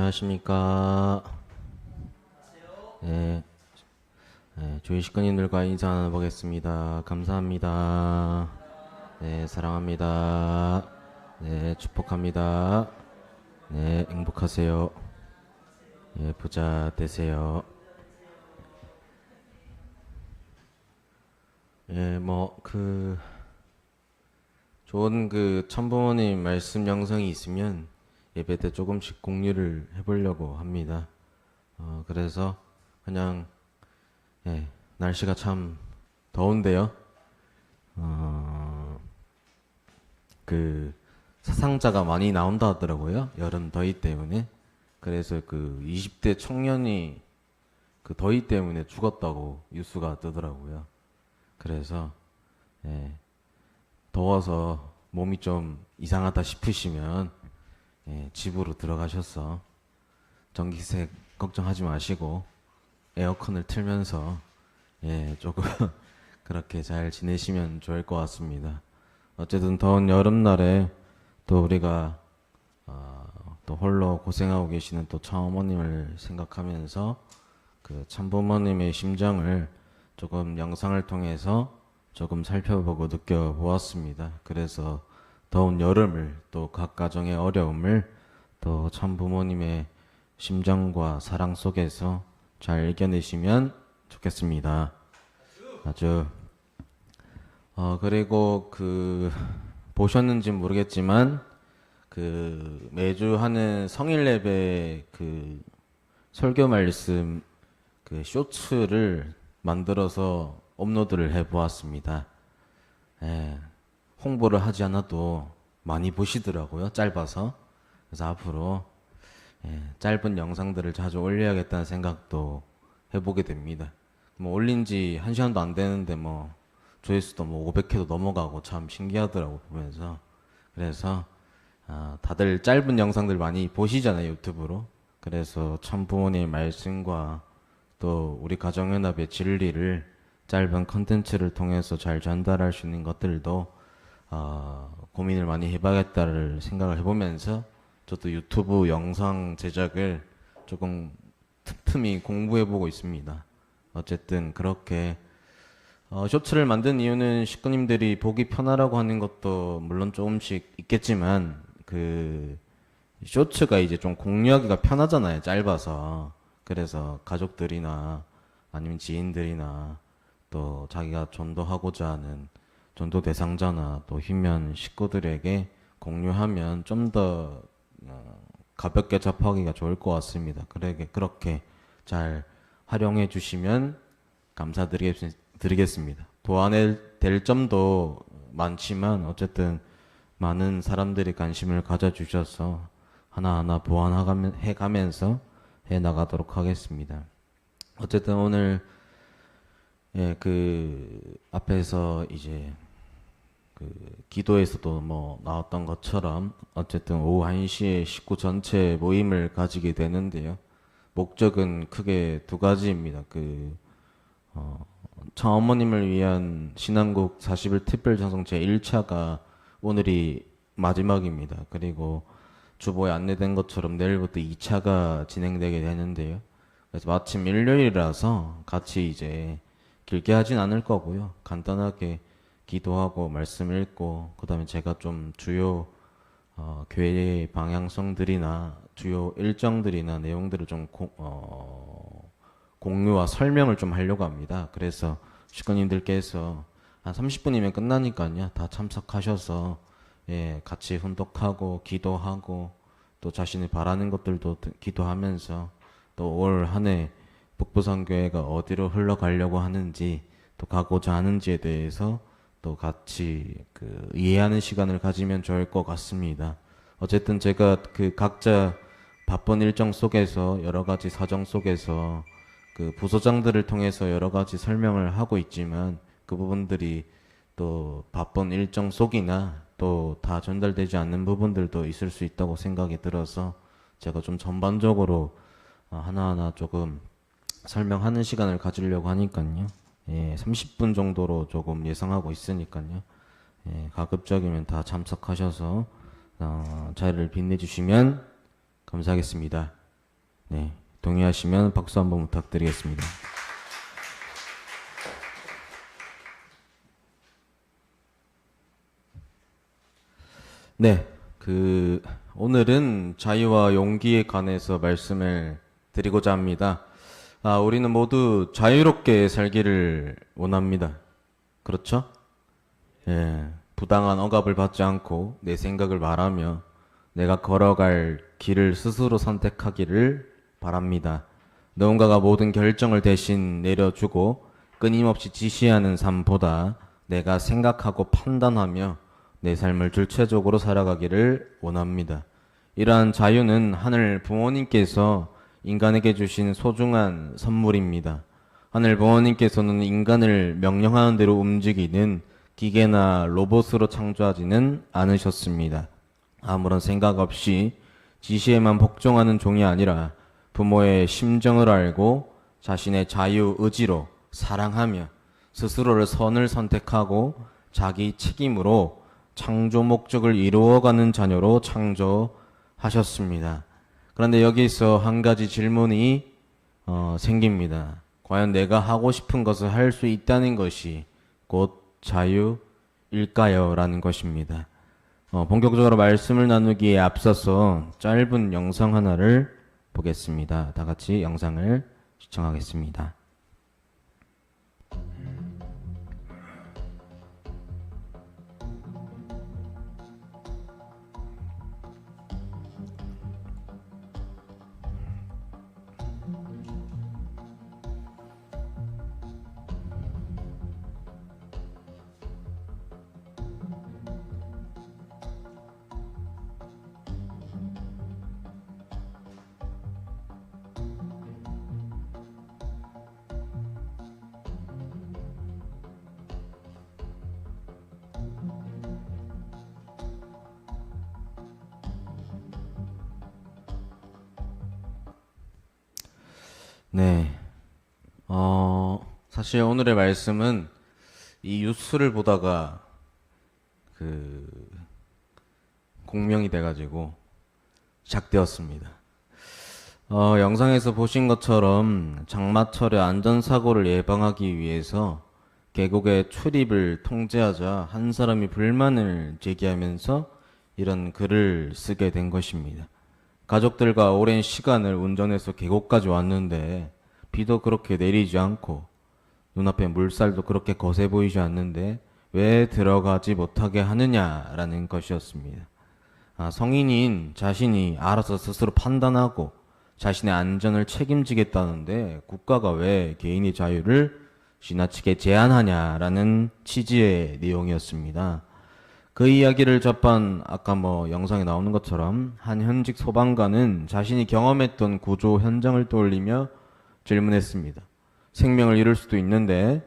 안녕하십니까. 네, 조이 식구님들과 인사 나눠보겠습니다. 감사합니다. 네, 사랑합니다. 네, 축복합니다. 네, 행복하세요. 예, 부자 되세요. 예, 좋은 참부모님 말씀 영상이 있으면 예배 때 조금씩 공유를 해보려고 합니다. 그래서 그냥, 예, 날씨가 참 더운데요. 어, 사상자가 많이 나온다 하더라고요. 여름 더위 때문에. 그래서 20대 청년이 그 더위 때문에 죽었다고 뉴스가 뜨더라고요. 그래서, 예, 더워서 몸이 좀 이상하다 싶으시면, 예, 집으로 들어가셔서 전기세 걱정하지 마시고 에어컨을 틀면서, 예, 조금 그렇게 잘 지내시면 좋을 것 같습니다. 어쨌든 더운 여름날에 또 우리가 또 홀로 고생하고 계시는 또 차어머님을 생각하면서 참부모님의 심정을 조금 영상을 통해서 조금 살펴보고 느껴보았습니다. 그래서 더운 여름을 또 각 가정의 어려움을 또 참부모님의 심정과 사랑 속에서 잘 이겨내시면 좋겠습니다. 아주 그리고 보셨는지 모르겠지만 매주 하는 성일 예배 설교 말씀 쇼츠를 만들어서 업로드를 해 보았습니다. 예, 홍보를 하지 않아도 많이 보시더라고요. 짧아서. 그래서 앞으로, 예, 짧은 영상들을 자주 올려야겠다는 생각도 해보게 됩니다. 올린 지 1시간도 안 되는데 조회수도 500회도 넘어가고 참 신기하더라고 보면서. 그래서 다들 짧은 영상들 많이 보시잖아요, 유튜브로. 그래서 참 부모님의 말씀과 또 우리 가정연합의 진리를 짧은 컨텐츠를 통해서 잘 전달할 수 있는 것들도 고민을 많이 해봐야겠다를 생각을 해보면서 저도 유튜브 영상 제작을 조금 틈틈이 공부해보고 있습니다. 어쨌든 그렇게 쇼츠를 만든 이유는 식구님들이 보기 편하라고 하는 것도 물론 조금씩 있겠지만 쇼츠가 이제 좀 공유하기가 편하잖아요, 짧아서. 그래서 가족들이나 아니면 지인들이나 또 자기가 전도하고자 하는 전도 대상자나 또 힘면 식구들에게 공유하면 좀 더 가볍게 접하기가 좋을 것 같습니다. 그렇게 잘 활용해 주시면 감사드리겠습니다. 보완될 점도 많지만 어쨌든 많은 사람들이 관심을 가져주셔서 하나하나 보완해가면서 해나가도록 하겠습니다. 어쨌든 오늘, 예, 앞에서 이제 기도에서도 나왔던 것처럼 어쨌든 오후 1시에 식구 전체 모임을 가지게 되는데요. 목적은 크게 두 가지입니다. 차어머님을 위한 신한국 40일 특별전송 제1차가 오늘이 마지막입니다. 그리고 주보에 안내된 것처럼 내일부터 2차가 진행되게 되는데요. 그래서 마침 일요일이라서 같이 이제 길게 하진 않을 거고요. 간단하게 기도하고 말씀 읽고 그다음에 제가 좀 주요 교회의 방향성들이나 주요 일정들이나 내용들을 좀 공유와 설명을 좀 하려고 합니다. 그래서 식구님들께서 한 30분이면 끝나니까요. 다 참석하셔서, 예, 같이 훈독하고 기도하고 또 자신이 바라는 것들도 기도하면서 또 올 한 해 북부선교회가 어디로 흘러가려고 하는지 또 가고자 하는지에 대해서 또 같이 이해하는 시간을 가지면 좋을 것 같습니다. 어쨌든 제가 각자 바쁜 일정 속에서 여러 가지 사정 속에서 부서장들을 통해서 여러 가지 설명을 하고 있지만 그 부분들이 또 바쁜 일정 속이나 또 다 전달되지 않는 부분들도 있을 수 있다고 생각이 들어서 제가 좀 전반적으로 하나하나 조금 설명하는 시간을 가지려고 하니까요. 예, 30분 정도로 조금 예상하고 있으니까요. 예, 가급적이면 다 참석하셔서 자리를 빛내주시면 감사하겠습니다. 네, 동의하시면 박수 한번 부탁드리겠습니다. 네, 오늘은 자유와 용기에 관해서 말씀을 드리고자 합니다. 우리는 모두 자유롭게 살기를 원합니다. 그렇죠? 예, 부당한 억압을 받지 않고 내 생각을 말하며 내가 걸어갈 길을 스스로 선택하기를 바랍니다. 누군가가 모든 결정을 대신 내려주고 끊임없이 지시하는 삶보다 내가 생각하고 판단하며 내 삶을 주체적으로 살아가기를 원합니다. 이러한 자유는 하늘 부모님께서 인간에게 주신 소중한 선물입니다. 하늘 부모님께서는 인간을 명령하는 대로 움직이는 기계나 로봇으로 창조하지는 않으셨습니다. 아무런 생각 없이 지시에만 복종하는 종이 아니라 부모의 심정을 알고 자신의 자유 의지로 사랑하며 스스로를 선을 선택하고 자기 책임으로 창조 목적을 이루어가는 자녀로 창조하셨습니다. 그런데 여기서 한 가지 질문이 생깁니다. 과연 내가 하고 싶은 것을 할 수 있다는 것이 곧 자유일까요? 라는 것입니다. 본격적으로 말씀을 나누기에 앞서서 짧은 영상 하나를 보겠습니다. 다 같이 영상을 시청하겠습니다. 네. 사실 오늘의 말씀은 이 뉴스를 보다가 공명이 돼가지고 시작되었습니다. 영상에서 보신 것처럼 장마철의 안전사고를 예방하기 위해서 계곡의 출입을 통제하자 한 사람이 불만을 제기하면서 이런 글을 쓰게 된 것입니다. 가족들과 오랜 시간을 운전해서 계곡까지 왔는데 비도 그렇게 내리지 않고 눈앞에 물살도 그렇게 거세 보이지 않는데 왜 들어가지 못하게 하느냐라는 것이었습니다. 성인인 자신이 알아서 스스로 판단하고 자신의 안전을 책임지겠다는데 국가가 왜 개인의 자유를 지나치게 제한하냐라는 취지의 내용이었습니다. 그 이야기를 접한 아까 영상에 나오는 것처럼 한 현직 소방관은 자신이 경험했던 구조 현장을 떠올리며 질문했습니다. 생명을 잃을 수도 있는데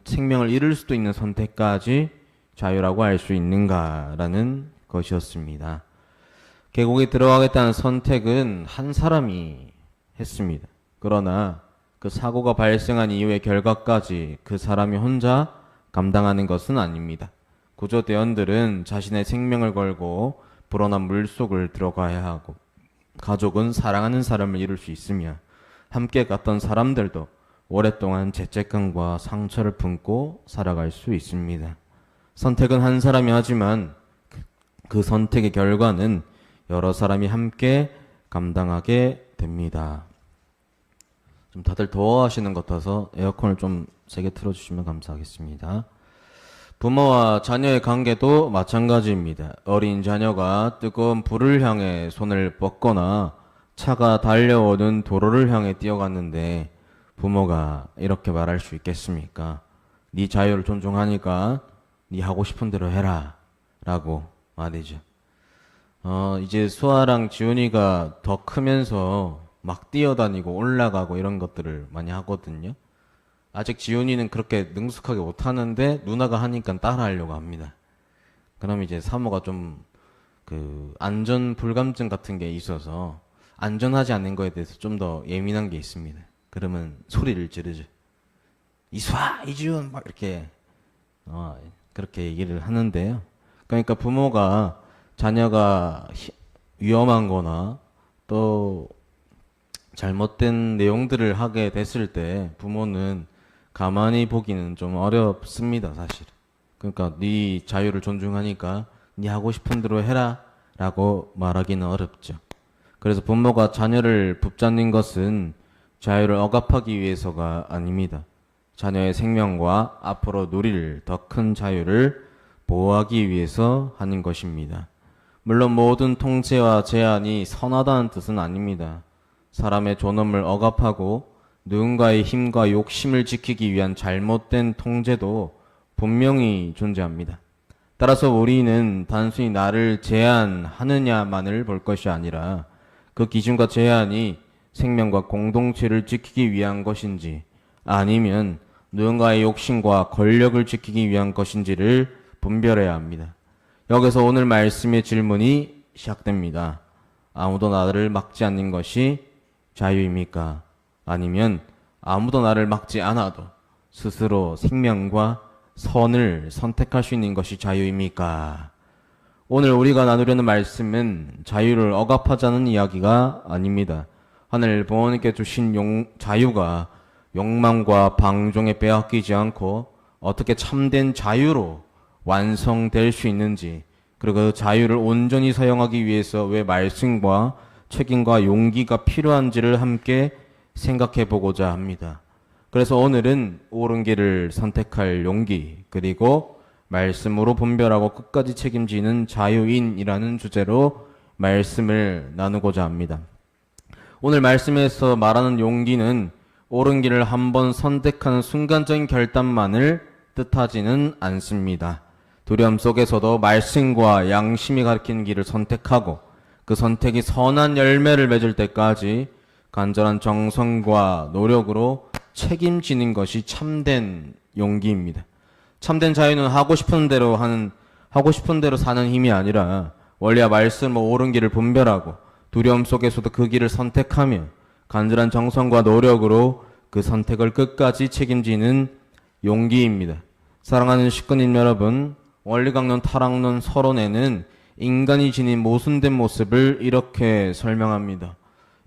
생명을 잃을 수도 있는 선택까지 자유라고 할 수 있는가라는 것이었습니다. 계곡에 들어가겠다는 선택은 한 사람이 했습니다. 그러나 그 사고가 발생한 이후의 결과까지 그 사람이 혼자 감당하는 것은 아닙니다. 구조대원들은 자신의 생명을 걸고 불어난 물속을 들어가야 하고 가족은 사랑하는 사람을 잃을 수 있으며 함께 갔던 사람들도 오랫동안 죄책감과 상처를 품고 살아갈 수 있습니다. 선택은 한 사람이 하지만 그 선택의 결과는 여러 사람이 함께 감당하게 됩니다. 좀 다들 더워하시는 것 같아서 에어컨을 좀 세게 틀어주시면 감사하겠습니다. 부모와 자녀의 관계도 마찬가지입니다. 어린 자녀가 뜨거운 불을 향해 손을 뻗거나 차가 달려오는 도로를 향해 뛰어갔는데 부모가 이렇게 말할 수 있겠습니까? 네 자유를 존중하니까 네 하고 싶은 대로 해라 라고 말이죠. 이제 수아랑 지훈이가 더 크면서 막 뛰어다니고 올라가고 이런 것들을 많이 하거든요. 아직 지훈이는 그렇게 능숙하게 못하는데 누나가 하니까 따라하려고 합니다. 그럼 이제 사모가 좀 안전 불감증 같은 게 있어서 안전하지 않는 거에 대해서 좀 더 예민한 게 있습니다. 그러면 소리를 지르죠. 이수아, 이지훈 막 이렇게 그렇게 얘기를 하는데요. 그러니까 부모가 자녀가 위험한 거나 또 잘못된 내용들을 하게 됐을 때 부모는 가만히 보기는 좀 어렵습니다, 사실. 그러니까 네 자유를 존중하니까 네 하고 싶은 대로 해라 라고 말하기는 어렵죠. 그래서 부모가 자녀를 붙잡는 것은 자유를 억압하기 위해서가 아닙니다. 자녀의 생명과 앞으로 누릴 더 큰 자유를 보호하기 위해서 하는 것입니다. 물론 모든 통제와 제한이 선하다는 뜻은 아닙니다. 사람의 존엄을 억압하고 누군가의 힘과 욕심을 지키기 위한 잘못된 통제도 분명히 존재합니다. 따라서 우리는 단순히 나를 제한하느냐만을 볼 것이 아니라 그 기준과 제한이 생명과 공동체를 지키기 위한 것인지 아니면 누군가의 욕심과 권력을 지키기 위한 것인지를 분별해야 합니다. 여기서 오늘 말씀의 질문이 시작됩니다. 아무도 나를 막지 않는 것이 자유입니까? 아니면 아무도 나를 막지 않아도 스스로 생명과 선을 선택할 수 있는 것이 자유입니까? 오늘 우리가 나누려는 말씀은 자유를 억압하자는 이야기가 아닙니다. 하늘 부모님께 주신 자유가 욕망과 방종에 빼앗기지 않고 어떻게 참된 자유로 완성될 수 있는지, 그리고 그 자유를 온전히 사용하기 위해서 왜 말씀과 책임과 용기가 필요한지를 함께 생각해 보고자 합니다. 그래서 오늘은 옳은 길을 선택할 용기, 그리고 말씀으로 분별하고 끝까지 책임지는 자유인이라는 주제로 말씀을 나누고자 합니다. 오늘 말씀에서 말하는 용기는 옳은 길을 한번 선택하는 순간적인 결단만을 뜻하지는 않습니다. 두려움 속에서도 말씀과 양심이 가리키는 길을 선택하고 그 선택이 선한 열매를 맺을 때까지 간절한 정성과 노력으로 책임지는 것이 참된 용기입니다. 참된 자유는 하고 싶은 대로 사는 힘이 아니라 원리와 말씀과 옳은 길을 분별하고 두려움 속에서도 그 길을 선택하며 간절한 정성과 노력으로 그 선택을 끝까지 책임지는 용기입니다. 사랑하는 식구님 여러분, 원리강론, 타락론, 서론에는 인간이 지닌 모순된 모습을 이렇게 설명합니다.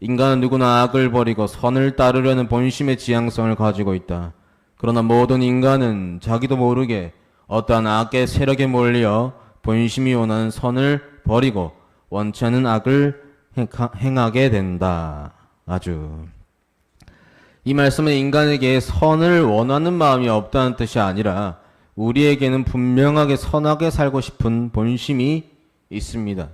인간은 누구나 악을 버리고 선을 따르려는 본심의 지향성을 가지고 있다. 그러나 모든 인간은 자기도 모르게 어떠한 악의 세력에 몰려 본심이 원하는 선을 버리고 원치 않는 악을 행하게 된다. 이 말씀은 인간에게 선을 원하는 마음이 없다는 뜻이 아니라 우리에게는 분명하게 선하게 살고 싶은 본심이 있습니다.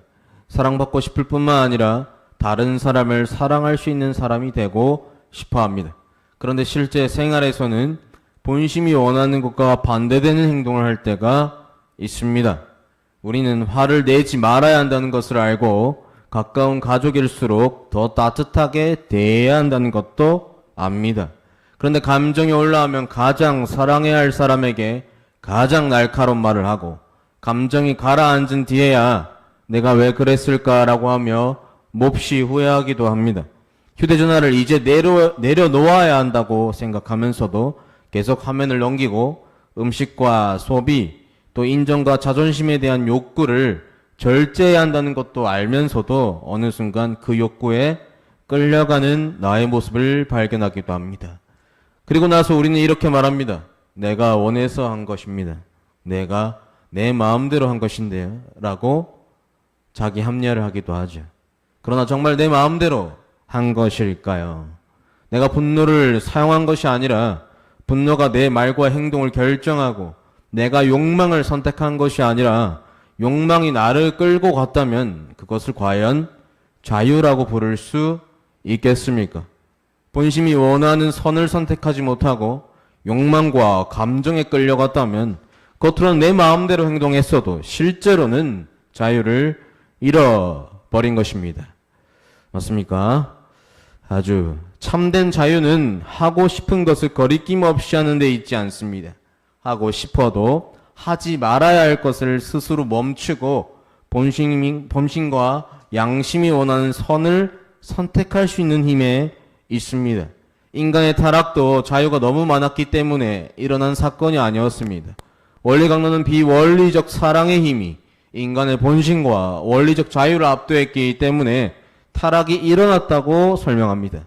사랑받고 싶을 뿐만 아니라 다른 사람을 사랑할 수 있는 사람이 되고 싶어 합니다. 그런데 실제 생활에서는 본심이 원하는 것과 반대되는 행동을 할 때가 있습니다. 우리는 화를 내지 말아야 한다는 것을 알고 가까운 가족일수록 더 따뜻하게 대해야 한다는 것도 압니다. 그런데 감정이 올라오면 가장 사랑해야 할 사람에게 가장 날카로운 말을 하고 감정이 가라앉은 뒤에야 내가 왜 그랬을까라고 하며 몹시 후회하기도 합니다. 휴대전화를 이제 내려놓아야 한다고 생각하면서도 계속 화면을 넘기고 음식과 소비, 또 인정과 자존심에 대한 욕구를 절제해야 한다는 것도 알면서도 어느 순간 그 욕구에 끌려가는 나의 모습을 발견하기도 합니다. 그리고 나서 우리는 이렇게 말합니다. 내가 원해서 한 것입니다. 내가 내 마음대로 한 것인데요. 라고 자기 합리화를 하기도 하죠. 그러나 정말 내 마음대로 한 것일까요? 내가 분노를 사용한 것이 아니라 분노가 내 말과 행동을 결정하고 내가 욕망을 선택한 것이 아니라 욕망이 나를 끌고 갔다면 그것을 과연 자유라고 부를 수 있겠습니까? 본심이 원하는 선을 선택하지 못하고 욕망과 감정에 끌려갔다면 겉으로는 내 마음대로 행동했어도 실제로는 자유를 잃어버린 것입니다. 맞습니까? 아주 참된 자유는 하고 싶은 것을 거리낌 없이 하는 데 있지 않습니다. 하고 싶어도 하지 말아야 할 것을 스스로 멈추고 본심과 양심이 원하는 선을 선택할 수 있는 힘에 있습니다. 인간의 타락도 자유가 너무 많았기 때문에 일어난 사건이 아니었습니다. 원리강론은 비원리적 사랑의 힘이 인간의 본심과 원리적 자유를 압도했기 때문에 타락이 일어났다고 설명합니다.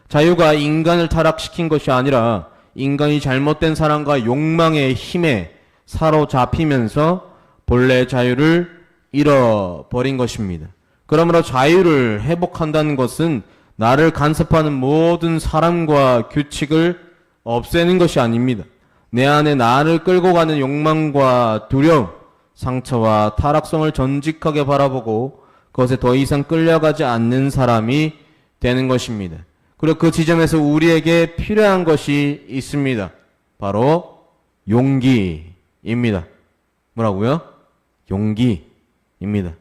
자유가 인간을 타락시킨 것이 아니라 인간이 잘못된 사랑과 욕망의 힘에 사로잡히면서 본래 자유를 잃어버린 것입니다. 그러므로 자유를 회복한다는 것은 나를 간섭하는 모든 사람과 규칙을 없애는 것이 아닙니다. 내 안에 나를 끌고 가는 욕망과 두려움, 상처와 타락성을 전직하게 바라보고 그것에 더 이상 끌려가지 않는 사람이 되는 것입니다. 그리고 그 지점에서 우리에게 필요한 것이 있습니다. 바로 용기입니다. 뭐라고요? 용기입니다.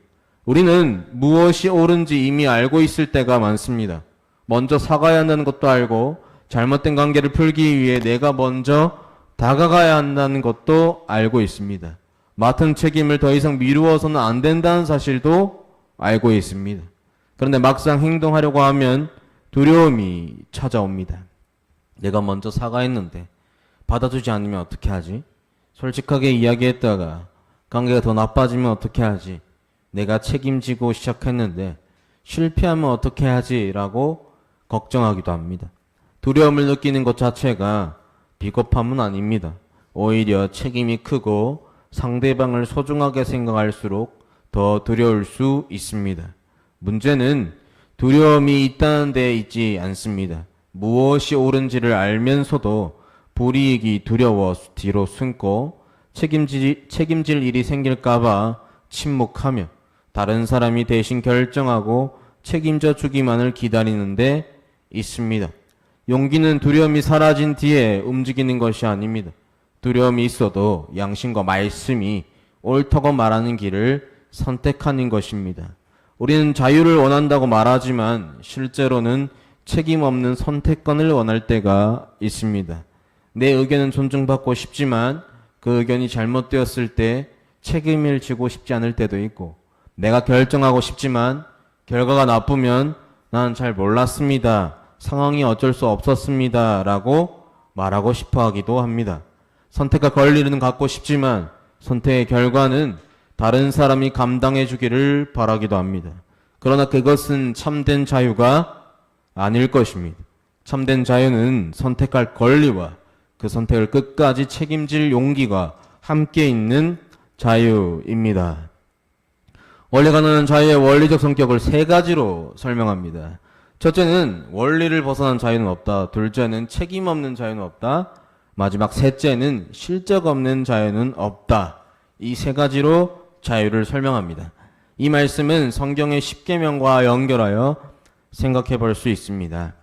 우리는 무엇이 옳은지 이미 알고 있을 때가 많습니다. 먼저 사과해야 한다는 것도 알고 잘못된 관계를 풀기 위해 내가 먼저 다가가야 한다는 것도 알고 있습니다. 맡은 책임을 더 이상 미루어서는 안 된다는 사실도 알고 있습니다. 그런데 막상 행동하려고 하면 두려움이 찾아옵니다. 내가 먼저 사과했는데 받아주지 않으면 어떻게 하지? 솔직하게 이야기했다가 관계가 더 나빠지면 어떻게 하지? 내가 책임지고 시작했는데 실패하면 어떻게 하지? 라고 걱정하기도 합니다. 두려움을 느끼는 것 자체가 비겁함은 아닙니다. 오히려 책임이 크고 상대방을 소중하게 생각할수록 더 두려울 수 있습니다. 문제는 두려움이 있다는 데 있지 않습니다. 무엇이 옳은지를 알면서도 불이익이 두려워 뒤로 숨고 책임질 일이 생길까봐 침묵하며 다른 사람이 대신 결정하고 책임져 주기만을 기다리는데 있습니다. 용기는 두려움이 사라진 뒤에 움직이는 것이 아닙니다. 두려움이 있어도 양심과 말씀이 옳다고 말하는 길을 선택하는 것입니다. 우리는 자유를 원한다고 말하지만 실제로는 책임 없는 선택권을 원할 때가 있습니다. 내 의견은 존중받고 싶지만 그 의견이 잘못되었을 때 책임을 지고 싶지 않을 때도 있고, 내가 결정하고 싶지만 결과가 나쁘면 난 잘 몰랐습니다, 상황이 어쩔 수 없었습니다 라고 말하고 싶어 하기도 합니다. 선택할 권리는 갖고 싶지만 선택의 결과는 다른 사람이 감당해 주기를 바라기도 합니다. 그러나 그것은 참된 자유가 아닐 것입니다. 참된 자유는 선택할 권리와 그 선택을 끝까지 책임질 용기가 함께 있는 자유입니다. 원리가 나는 자유의 원리적 성격을 세 가지로 설명합니다. 첫째는 원리를 벗어난 자유는 없다. 둘째는 책임 없는 자유는 없다. 마지막 셋째는 실적 없는 자유는 없다. 이 세 가지로 자유를 설명합니다. 이 말씀은 성경의 십계명과 연결하여 생각해 볼 수 있습니다.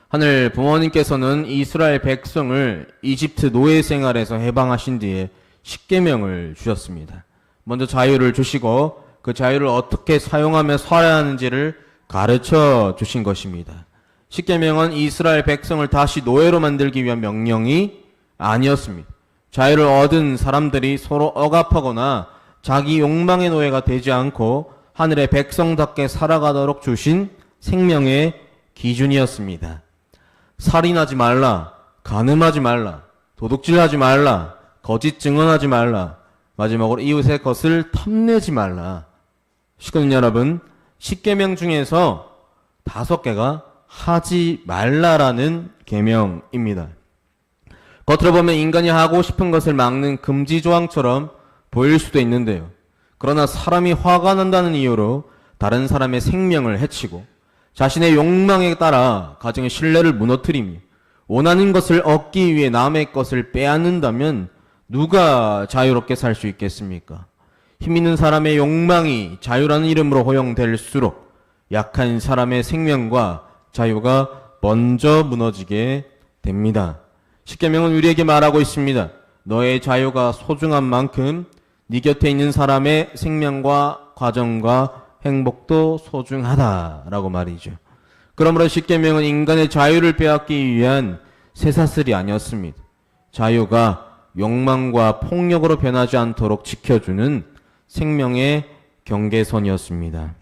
하늘 부모님께서는 이스라엘 백성을 이집트 노예 생활에서 해방하신 뒤에 십계명을 주셨습니다. 먼저 자유를 주시고 그 자유를 어떻게 사용하며 살아야 하는지를 가르쳐 주신 것입니다. 십계명은 이스라엘 백성을 다시 노예로 만들기 위한 명령이 아니었습니다. 자유를 얻은 사람들이 서로 억압하거나 자기 욕망의 노예가 되지 않고 하늘의 백성답게 살아가도록 주신 생명의 기준이었습니다. 살인하지 말라, 간음하지 말라, 도둑질하지 말라, 거짓 증언하지 말라, 마지막으로 이웃의 것을 탐내지 말라. 시청자 여러분, 십계명 중에서 5개가 하지 말라라는 계명입니다. 겉으로 보면 인간이 하고 싶은 것을 막는 금지 조항처럼 보일 수도 있는데요. 그러나 사람이 화가 난다는 이유로 다른 사람의 생명을 해치고 자신의 욕망에 따라 가정의 신뢰를 무너뜨리며 원하는 것을 얻기 위해 남의 것을 빼앗는다면 누가 자유롭게 살 수 있겠습니까? 힘 있는 사람의 욕망이 자유라는 이름으로 허용될수록 약한 사람의 생명과 자유가 먼저 무너지게 됩니다. 십계명은 우리에게 말하고 있습니다. 너의 자유가 소중한 만큼 네 곁에 있는 사람의 생명과 과정과 행복도 소중하다라고 말이죠. 그러므로 십계명은 인간의 자유를 빼앗기 위한 쇠사슬이 아니었습니다. 자유가 욕망과 폭력으로 변하지 않도록 지켜주는 생명의 경계선이었습니다.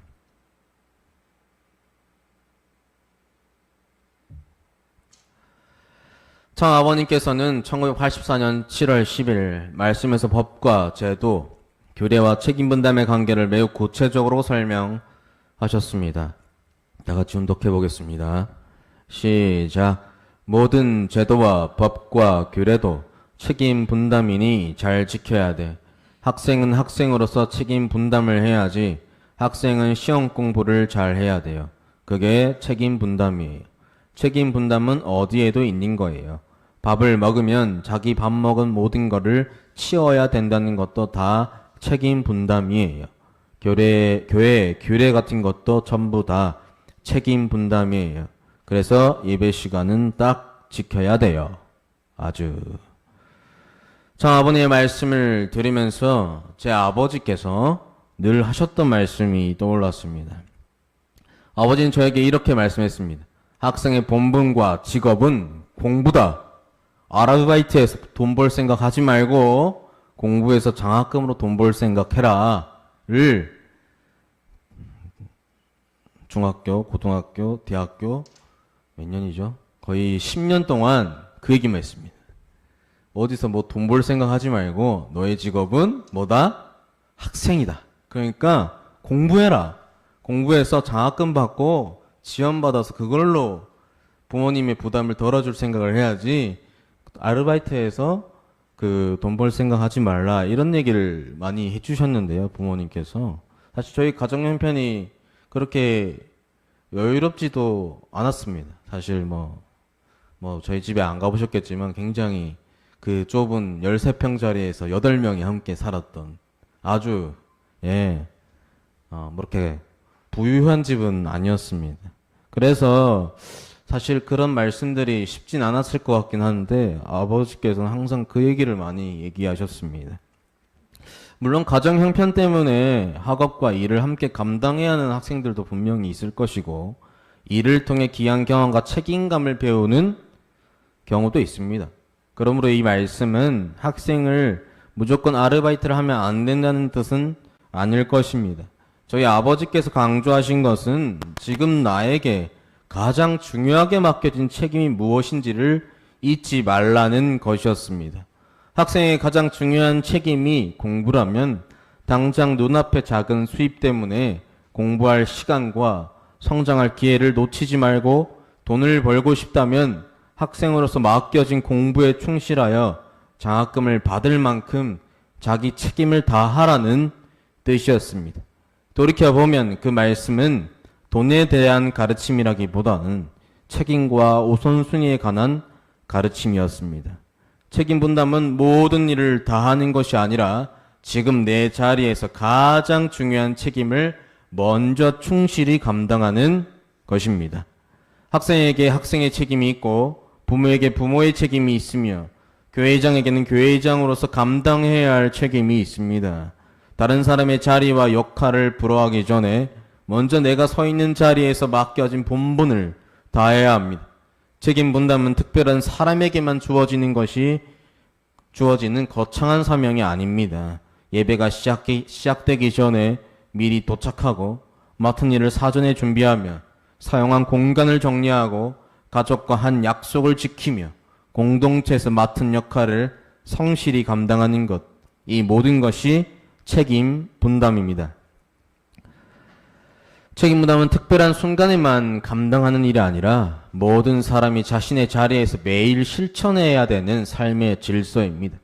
참 아버님께서는 1984년 7월 10일 말씀에서 법과 제도, 규례와 책임 분담의 관계를 매우 구체적으로 설명하셨습니다. 다 같이 운독해 보겠습니다. 시작. 모든 제도와 법과 규례도 책임 분담이니 잘 지켜야 돼. 학생은 학생으로서 책임 분담을 해야지. 학생은 시험 공부를 잘 해야 돼요. 그게 책임 분담이에요. 책임 분담은 어디에도 있는 거예요. 밥을 먹으면 자기 밥 먹은 모든 거를 치워야 된다는 것도 다 책임 분담이에요. 교회 규례 같은 것도 전부 다 책임 분담이에요. 그래서 예배 시간은 딱 지켜야 돼요. 아주. 참 아버님의 말씀을 들으면서 제 아버지께서 늘 하셨던 말씀이 떠올랐습니다. 아버지는 저에게 이렇게 말씀했습니다. 학생의 본분과 직업은 공부다. 아르바이트에서 돈 벌 생각 하지 말고 공부해서 장학금으로 돈 벌 생각해라. 를 중학교, 고등학교, 대학교 몇 년이죠? 거의 10년 동안 그 얘기만 했습니다. 어디서 뭐 돈 벌 생각 하지 말고 너의 직업은 뭐다? 학생이다. 그러니까 공부해라. 공부해서 장학금 받고 지원받아서 그걸로 부모님의 부담을 덜어줄 생각을 해야지 아르바이트에서 그 돈 벌 생각 하지 말라 이런 얘기를 많이 해주셨는데요. 부모님께서. 사실 저희 가정 형편이 그렇게 여유롭지도 않았습니다. 사실 뭐 저희 집에 안 가보셨겠지만 굉장히 그 좁은 13평짜리에서 8명이 함께 살았던 아주 뭐 이렇게 부유한 집은 아니었습니다. 그래서 사실 그런 말씀들이 쉽진 않았을 것 같긴 한데 아버지께서는 항상 그 얘기를 많이 얘기하셨습니다. 물론 가정 형편 때문에 학업과 일을 함께 감당해야 하는 학생들도 분명히 있을 것이고 일을 통해 귀한 경험과 책임감을 배우는 경우도 있습니다. 그러므로 이 말씀은 학생을 무조건 아르바이트를 하면 안 된다는 뜻은 아닐 것입니다. 저희 아버지께서 강조하신 것은 지금 나에게 가장 중요하게 맡겨진 책임이 무엇인지를 잊지 말라는 것이었습니다. 학생의 가장 중요한 책임이 공부라면 당장 눈앞의 작은 수입 때문에 공부할 시간과 성장할 기회를 놓치지 말고 돈을 벌고 싶다면 학생으로서 맡겨진 공부에 충실하여 장학금을 받을 만큼 자기 책임을 다하라는 뜻이었습니다. 돌이켜보면 그 말씀은 돈에 대한 가르침이라기보다는 책임과 우선순위에 관한 가르침이었습니다. 책임 분담은 모든 일을 다하는 것이 아니라 지금 내 자리에서 가장 중요한 책임을 먼저 충실히 감당하는 것입니다. 학생에게 학생의 책임이 있고 부모에게 부모의 책임이 있으며 교회장에게는 교회장으로서 감당해야 할 책임이 있습니다. 다른 사람의 자리와 역할을 부러워하기 전에 먼저 내가 서 있는 자리에서 맡겨진 본분을 다해야 합니다. 책임 분담은 특별한 사람에게만 주어지는 거창한 사명이 아닙니다. 예배가 시작되기 전에 미리 도착하고 맡은 일을 사전에 준비하며 사용한 공간을 정리하고 가족과 한 약속을 지키며 공동체에서 맡은 역할을 성실히 감당하는 것, 이 모든 것이 책임 분담입니다. 책임 분담은 특별한 순간에만 감당하는 일이 아니라 모든 사람이 자신의 자리에서 매일 실천해야 되는 삶의 질서입니다.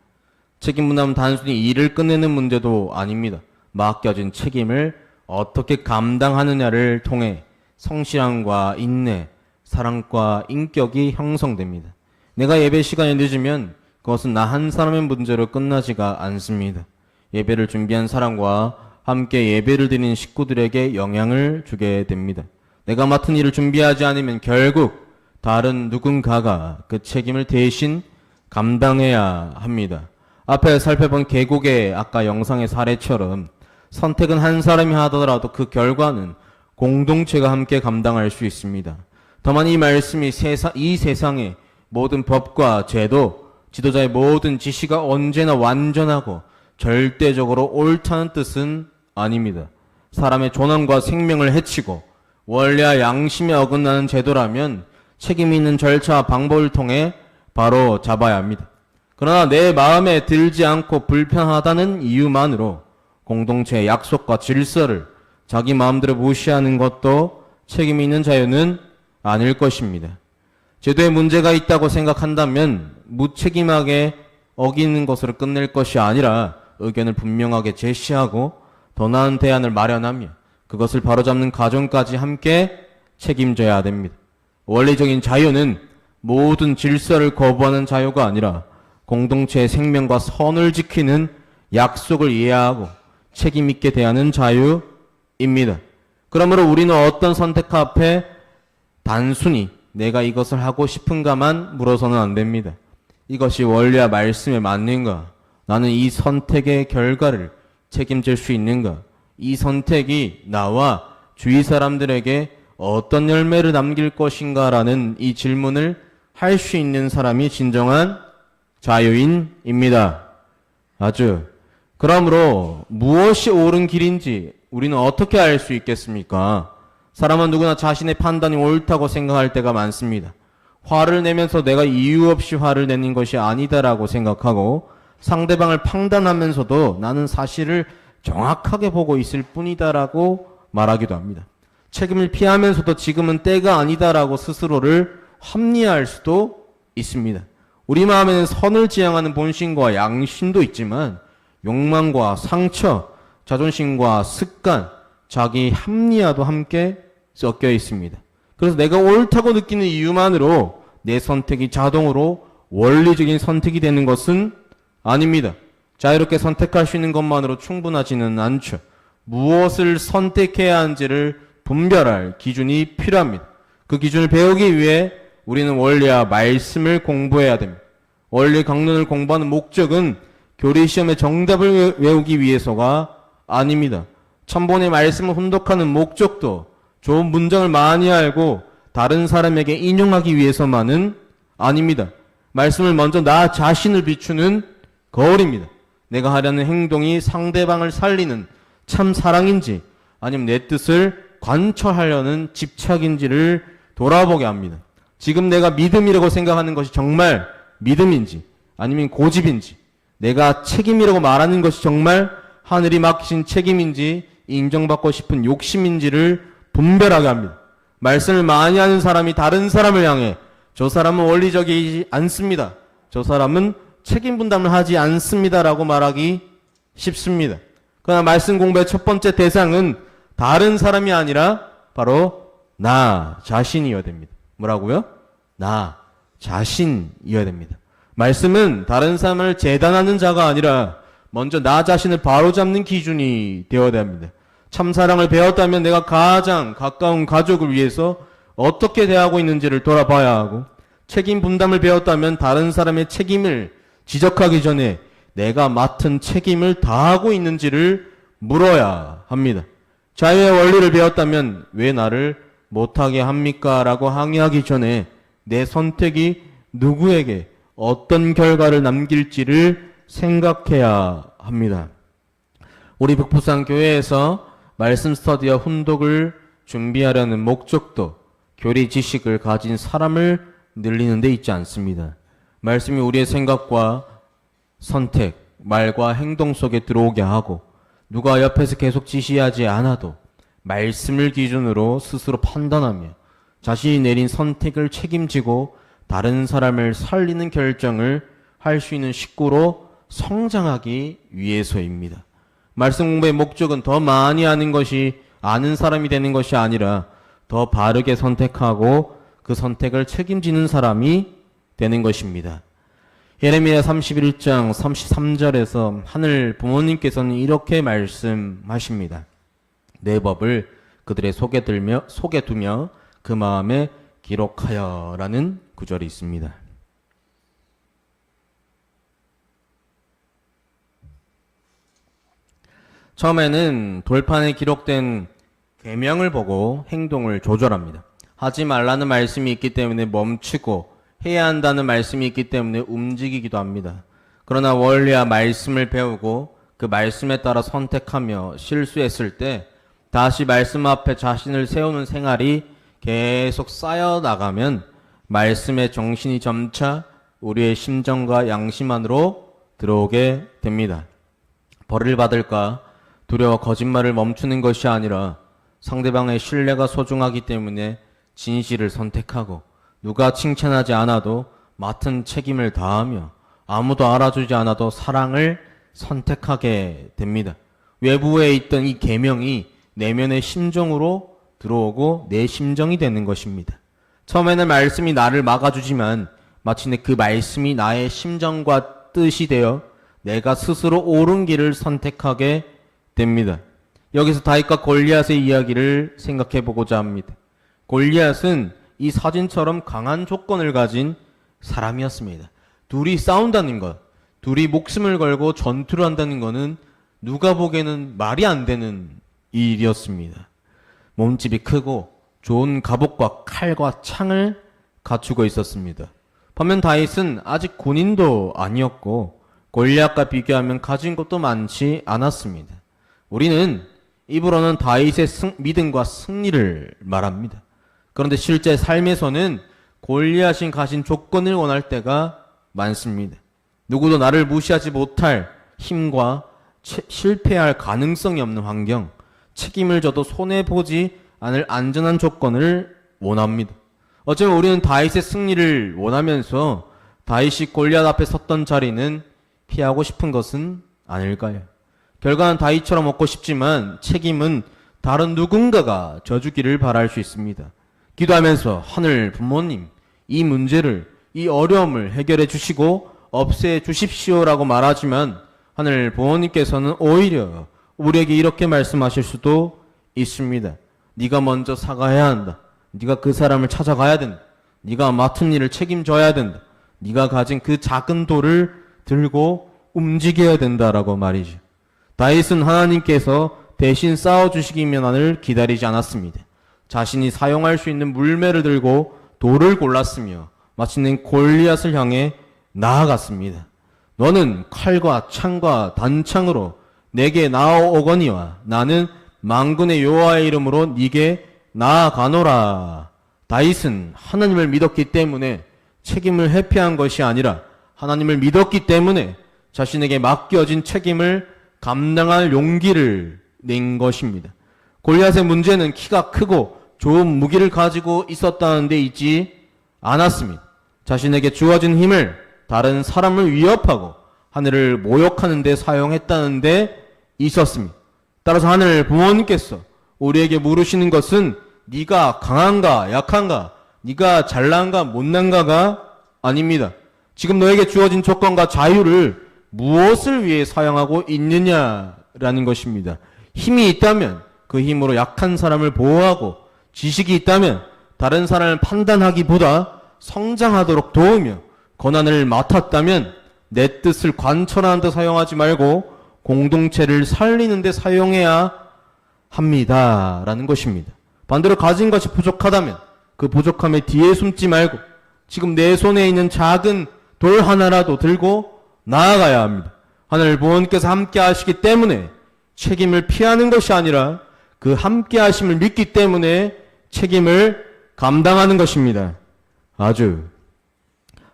책임 분담은 단순히 일을 끝내는 문제도 아닙니다. 맡겨진 책임을 어떻게 감당하느냐를 통해 성실함과 인내, 사랑과 인격이 형성됩니다. 내가 예배 시간에 늦으면 그것은 나 한 사람의 문제로 끝나지가 않습니다. 예배를 준비한 사람과 함께 예배를 드리는 식구들에게 영향을 주게 됩니다. 내가 맡은 일을 준비하지 않으면 결국 다른 누군가가 그 책임을 대신 감당해야 합니다. 앞에 살펴본 계곡의 아까 영상의 사례처럼 선택은 한 사람이 하더라도 그 결과는 공동체가 함께 감당할 수 있습니다. 다만 이 말씀이 이 세상의 모든 법과 제도, 지도자의 모든 지시가 언제나 완전하고 절대적으로 옳다는 뜻은 아닙니다. 사람의 존엄과 생명을 해치고 원리와 양심에 어긋나는 제도라면 책임 있는 절차와 방법을 통해 바로 잡아야 합니다. 그러나 내 마음에 들지 않고 불편하다는 이유만으로 공동체의 약속과 질서를 자기 마음대로 무시하는 것도 책임 있는 자유는 아닐 것입니다. 제도에 문제가 있다고 생각한다면 무책임하게 어기는 것으로 끝낼 것이 아니라 의견을 분명하게 제시하고 더 나은 대안을 마련하며 그것을 바로잡는 과정까지 함께 책임져야 됩니다. 원리적인 자유는 모든 질서를 거부하는 자유가 아니라 공동체의 생명과 선을 지키는 약속을 이해하고 책임 있게 대하는 자유입니다. 그러므로 우리는 어떤 선택 앞에 단순히 내가 이것을 하고 싶은가만 물어서는 안 됩니다. 이것이 원리와 말씀에 맞는가? 나는 이 선택의 결과를 책임질 수 있는가? 이 선택이 나와 주위 사람들에게 어떤 열매를 남길 것인가라는 이 질문을 할 수 있는 사람이 진정한 자유인입니다. 그러므로 무엇이 옳은 길인지 우리는 어떻게 알 수 있겠습니까? 사람은 누구나 자신의 판단이 옳다고 생각할 때가 많습니다. 화를 내면서 내가 이유 없이 화를 내는 것이 아니다라고 생각하고 상대방을 판단하면서도 나는 사실을 정확하게 보고 있을 뿐이다라고 말하기도 합니다. 책임을 피하면서도 지금은 때가 아니다라고 스스로를 합리화할 수도 있습니다. 우리 마음에는 선을 지향하는 본심과 양심도 있지만 욕망과 상처, 자존심과 습관, 자기 합리화도 함께 섞여 있습니다. 그래서 내가 옳다고 느끼는 이유만으로 내 선택이 자동으로 원리적인 선택이 되는 것은 아닙니다. 자유롭게 선택할 수 있는 것만으로 충분하지는 않죠. 무엇을 선택해야 하는지를 분별할 기준이 필요합니다. 그 기준을 배우기 위해 우리는 원리와 말씀을 공부해야 됩니다. 원리 강론을 공부하는 목적은 교리시험의 정답을 외우기 위해서가 아닙니다. 천본의 말씀을 훈독하는 목적도 좋은 문장을 많이 알고 다른 사람에게 인용하기 위해서만은 아닙니다. 말씀을 먼저 나 자신을 비추는 거울입니다. 내가 하려는 행동이 상대방을 살리는 참 사랑인지 아니면 내 뜻을 관철하려는 집착인지를 돌아보게 합니다. 지금 내가 믿음이라고 생각하는 것이 정말 믿음인지 아니면 고집인지 내가 책임이라고 말하는 것이 정말 하늘이 맡기신 책임인지 인정받고 싶은 욕심인지를 분별하게 합니다. 말씀을 많이 하는 사람이 다른 사람을 향해 저 사람은 원리적이지 않습니다. 저 사람은 책임 분담을 하지 않습니다라고 말하기 쉽습니다. 그러나 말씀 공부의 첫 번째 대상은 다른 사람이 아니라 바로 나 자신이어야 됩니다. 뭐라고요? 나 자신이어야 됩니다. 말씀은 다른 사람을 재단하는 자가 아니라 먼저 나 자신을 바로잡는 기준이 되어야 됩니다. 참사랑을 배웠다면 내가 가장 가까운 가족을 위해서 어떻게 대하고 있는지를 돌아봐야 하고 책임 분담을 배웠다면 다른 사람의 책임을 지적하기 전에 내가 맡은 책임을 다하고 있는지를 물어야 합니다. 자유의 원리를 배웠다면 왜 나를 못하게 합니까? 라고 항의하기 전에 내 선택이 누구에게 어떤 결과를 남길지를 생각해야 합니다. 우리 북부산 교회에서 말씀 스터디와 훈독을 준비하려는 목적도 교리 지식을 가진 사람을 늘리는 데 있지 않습니다. 말씀이 우리의 생각과 선택, 말과 행동 속에 들어오게 하고 누가 옆에서 계속 지시하지 않아도 말씀을 기준으로 스스로 판단하며 자신이 내린 선택을 책임지고 다른 사람을 살리는 결정을 할 수 있는 식구로 성장하기 위해서입니다. 말씀 공부의 목적은 더 많이 아는 사람이 되는 것이 아니라 더 바르게 선택하고 그 선택을 책임지는 사람이 되는 것입니다. 예레미야 31장 33절에서 하늘 부모님께서는 이렇게 말씀하십니다. 내 법을 그들의 속에 두며 그 마음에 기록하여 라는 구절이 있습니다. 처음에는 돌판에 기록된 계명을 보고 행동을 조절합니다. 하지 말라는 말씀이 있기 때문에 멈추고 해야 한다는 말씀이 있기 때문에 움직이기도 합니다. 그러나 원리와 말씀을 배우고 그 말씀에 따라 선택하며 실수했을 때 다시 말씀 앞에 자신을 세우는 생활이 계속 쌓여나가면 말씀의 정신이 점차 우리의 심정과 양심 안으로 들어오게 됩니다. 벌을 받을까 두려워 거짓말을 멈추는 것이 아니라 상대방의 신뢰가 소중하기 때문에 진실을 선택하고 누가 칭찬하지 않아도 맡은 책임을 다하며 아무도 알아주지 않아도 사랑을 선택하게 됩니다. 외부에 있던 이 계명이 내면의 심정으로 들어오고 내 심정이 되는 것입니다. 처음에는 말씀이 나를 막아주지만 마침내 그 말씀이 나의 심정과 뜻이 되어 내가 스스로 옳은 길을 선택하게 됩니다. 여기서 다윗과 골리앗의 이야기를 생각해 보고자 합니다. 골리앗은 이 사진처럼 강한 조건을 가진 사람이었습니다. 둘이 싸운다는 것, 둘이 목숨을 걸고 전투를 한다는 것은 누가 보기에는 말이 안 되는 일이었습니다. 몸집이 크고 좋은 갑옷과 칼과 창을 갖추고 있었습니다. 반면 다윗은 아직 군인도 아니었고 골리앗과 비교하면 가진 것도 많지 않았습니다. 우리는 입으로는 다윗의 믿음과 승리를 말합니다. 그런데 실제 삶에서는 골리앗이 가진 조건을 원할 때가 많습니다. 누구도 나를 무시하지 못할 힘과 실패할 가능성이 없는 환경, 책임을 져도 손해보지 않을 안전한 조건을 원합니다. 어쩌면 우리는 다윗의 승리를 원하면서 다윗이 골리앗 앞에 섰던 자리는 피하고 싶은 것은 아닐까요? 결과는 다윗처럼 얻고 싶지만 책임은 다른 누군가가 져주기를 바랄 수 있습니다. 기도하면서 하늘 부모님, 이 문제를, 이 어려움을 해결해 주시고 없애 주십시오라고 말하지만 하늘 부모님께서는 오히려 우리에게 이렇게 말씀하실 수도 있습니다. 네가 먼저 사과해야 한다. 네가 그 사람을 찾아가야 된다. 네가 맡은 일을 책임져야 된다. 네가 가진 그 작은 돌을 들고 움직여야 된다라고 말이죠. 다윗은 하나님께서 대신 싸워주시기만을 기다리지 않았습니다. 자신이 사용할 수 있는 물매를 들고 돌을 골랐으며 마침내 골리앗을 향해 나아갔습니다. 너는 칼과 창과 단창으로 내게 나아오거니와 나는 만군의 여호와의 이름으로 네게 나아가노라. 다윗은 하나님을 믿었기 때문에 책임을 회피한 것이 아니라 하나님을 믿었기 때문에 자신에게 맡겨진 책임을 감당할 용기를 낸 것입니다. 골리앗의 문제는 키가 크고 좋은 무기를 가지고 있었다는 데 있지 않았습니다. 자신에게 주어진 힘을 다른 사람을 위협하고 하늘을 모욕하는 데 사용했다는 데 있었습니다. 따라서 하늘 부모님께서 우리에게 물으시는 것은 네가 강한가 약한가, 네가 잘난가 못난가가 아닙니다. 지금 너에게 주어진 조건과 자유를 무엇을 위해 사용하고 있느냐라는 것입니다. 힘이 있다면 그 힘으로 약한 사람을 보호하고 지식이 있다면 다른 사람을 판단하기보다 성장하도록 도우며 권한을 맡았다면 내 뜻을 관철하는 데 사용하지 말고 공동체를 살리는 데 사용해야 합니다. 라는 것입니다. 반대로 가진 것이 부족하다면 그 부족함의 뒤에 숨지 말고 지금 내 손에 있는 작은 돌 하나라도 들고 나아가야 합니다. 하늘 부모님께서 함께 하시기 때문에 책임을 피하는 것이 아니라 그 함께 하심을 믿기 때문에 책임을 감당하는 것입니다. 아주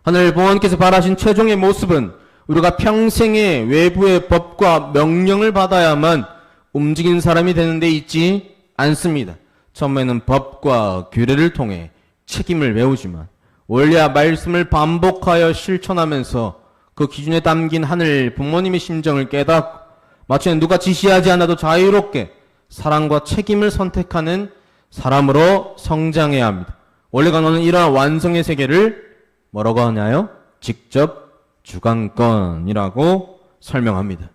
하늘 부모님께서 바라신 최종의 모습은 우리가 평생의 외부의 법과 명령을 받아야만 움직이는 사람이 되는 데 있지 않습니다. 처음에는 법과 규례를 통해 책임을 배우지만 원리와 말씀을 반복하여 실천하면서 그 기준에 담긴 하늘 부모님의 심정을 깨닫고 마침내 누가 지시하지 않아도 자유롭게 사랑과 책임을 선택하는 사람으로 성장해야 합니다. 원래 강론은 이러한 완성의 세계를 뭐라고 하냐요? 직접 주관권이라고 설명합니다.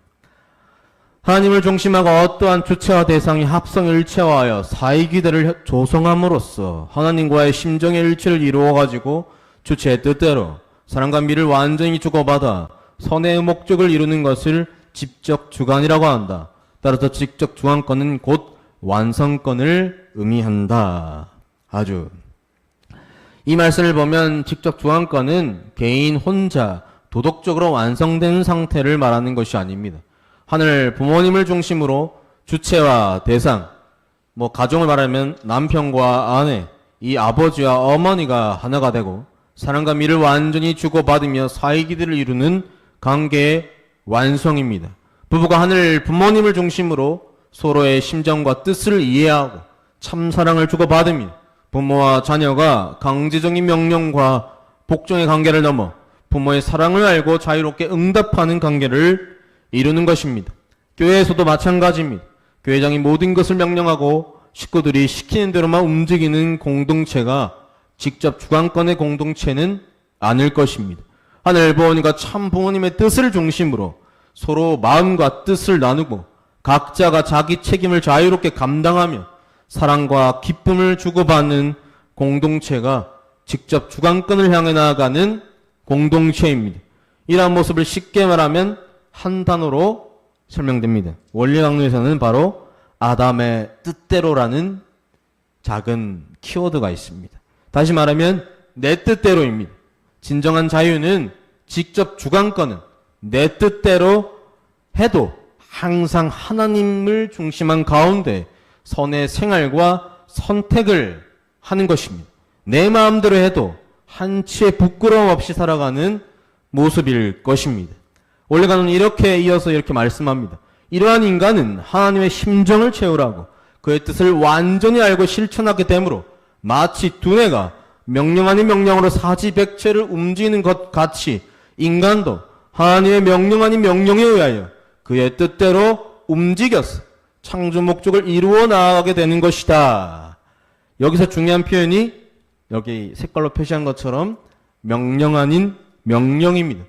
하나님을 중심하고 어떠한 주체와 대상이 합성을 일체화하여 사이기대를 조성함으로써 하나님과의 심정의 일치를 이루어가지고 주체의 뜻대로 사랑과 미를 완전히 주고받아 선의 목적을 이루는 것을 직접 주관이라고 한다. 따라서 직접 주관권은 곧 완성권을 의미한다. 아주 이 말씀을 보면 직접 주관권은 개인 혼자 도덕적으로 완성된 상태를 말하는 것이 아닙니다. 하늘 부모님을 중심으로 주체와 대상, 가정을 말하면 남편과 아내, 이 아버지와 어머니가 하나가 되고 사랑과 미를 완전히 주고받으며 사이기들을 이루는 관계의 완성입니다. 부부가 하늘 부모님을 중심으로 서로의 심정과 뜻을 이해하고 참사랑을 주고받으며 부모와 자녀가 강제적인 명령과 복종의 관계를 넘어 부모의 사랑을 알고 자유롭게 응답하는 관계를 이루는 것입니다. 교회에서도 마찬가지입니다. 교회장이 모든 것을 명령하고 식구들이 시키는 대로만 움직이는 공동체가 직접 주관권의 공동체는 아닐 것입니다. 하늘 부모님과 참 부모님의 뜻을 중심으로 서로 마음과 뜻을 나누고 각자가 자기 책임을 자유롭게 감당하며 사랑과 기쁨을 주고받는 공동체가 직접 주관권을 향해 나아가는 공동체입니다. 이러한 모습을 쉽게 말하면 한 단어로 설명됩니다. 원리 강론에서는 바로 아담의 뜻대로라는 작은 키워드가 있습니다. 다시 말하면 내 뜻대로입니다. 진정한 자유는 직접 주관권은 내 뜻대로 해도 항상 하나님을 중심한 가운데 선의 생활과 선택을 하는 것입니다. 내 마음대로 해도 한치의 부끄러움 없이 살아가는 모습일 것입니다. 원래가는 이렇게 이어서 이렇게 말씀합니다. 이러한 인간은 하나님의 심정을 채우라고 그의 뜻을 완전히 알고 실천하게 되므로 마치 두뇌가 명령 아닌 명령으로 사지백체를 움직이는 것 같이 인간도 하나님의 명령 아닌 명령에 의하여 그의 뜻대로 움직여서 창조 목적을 이루어 나아가게 되는 것이다. 여기서 중요한 표현이 여기 색깔로 표시한 것처럼 명령 아닌 명령입니다.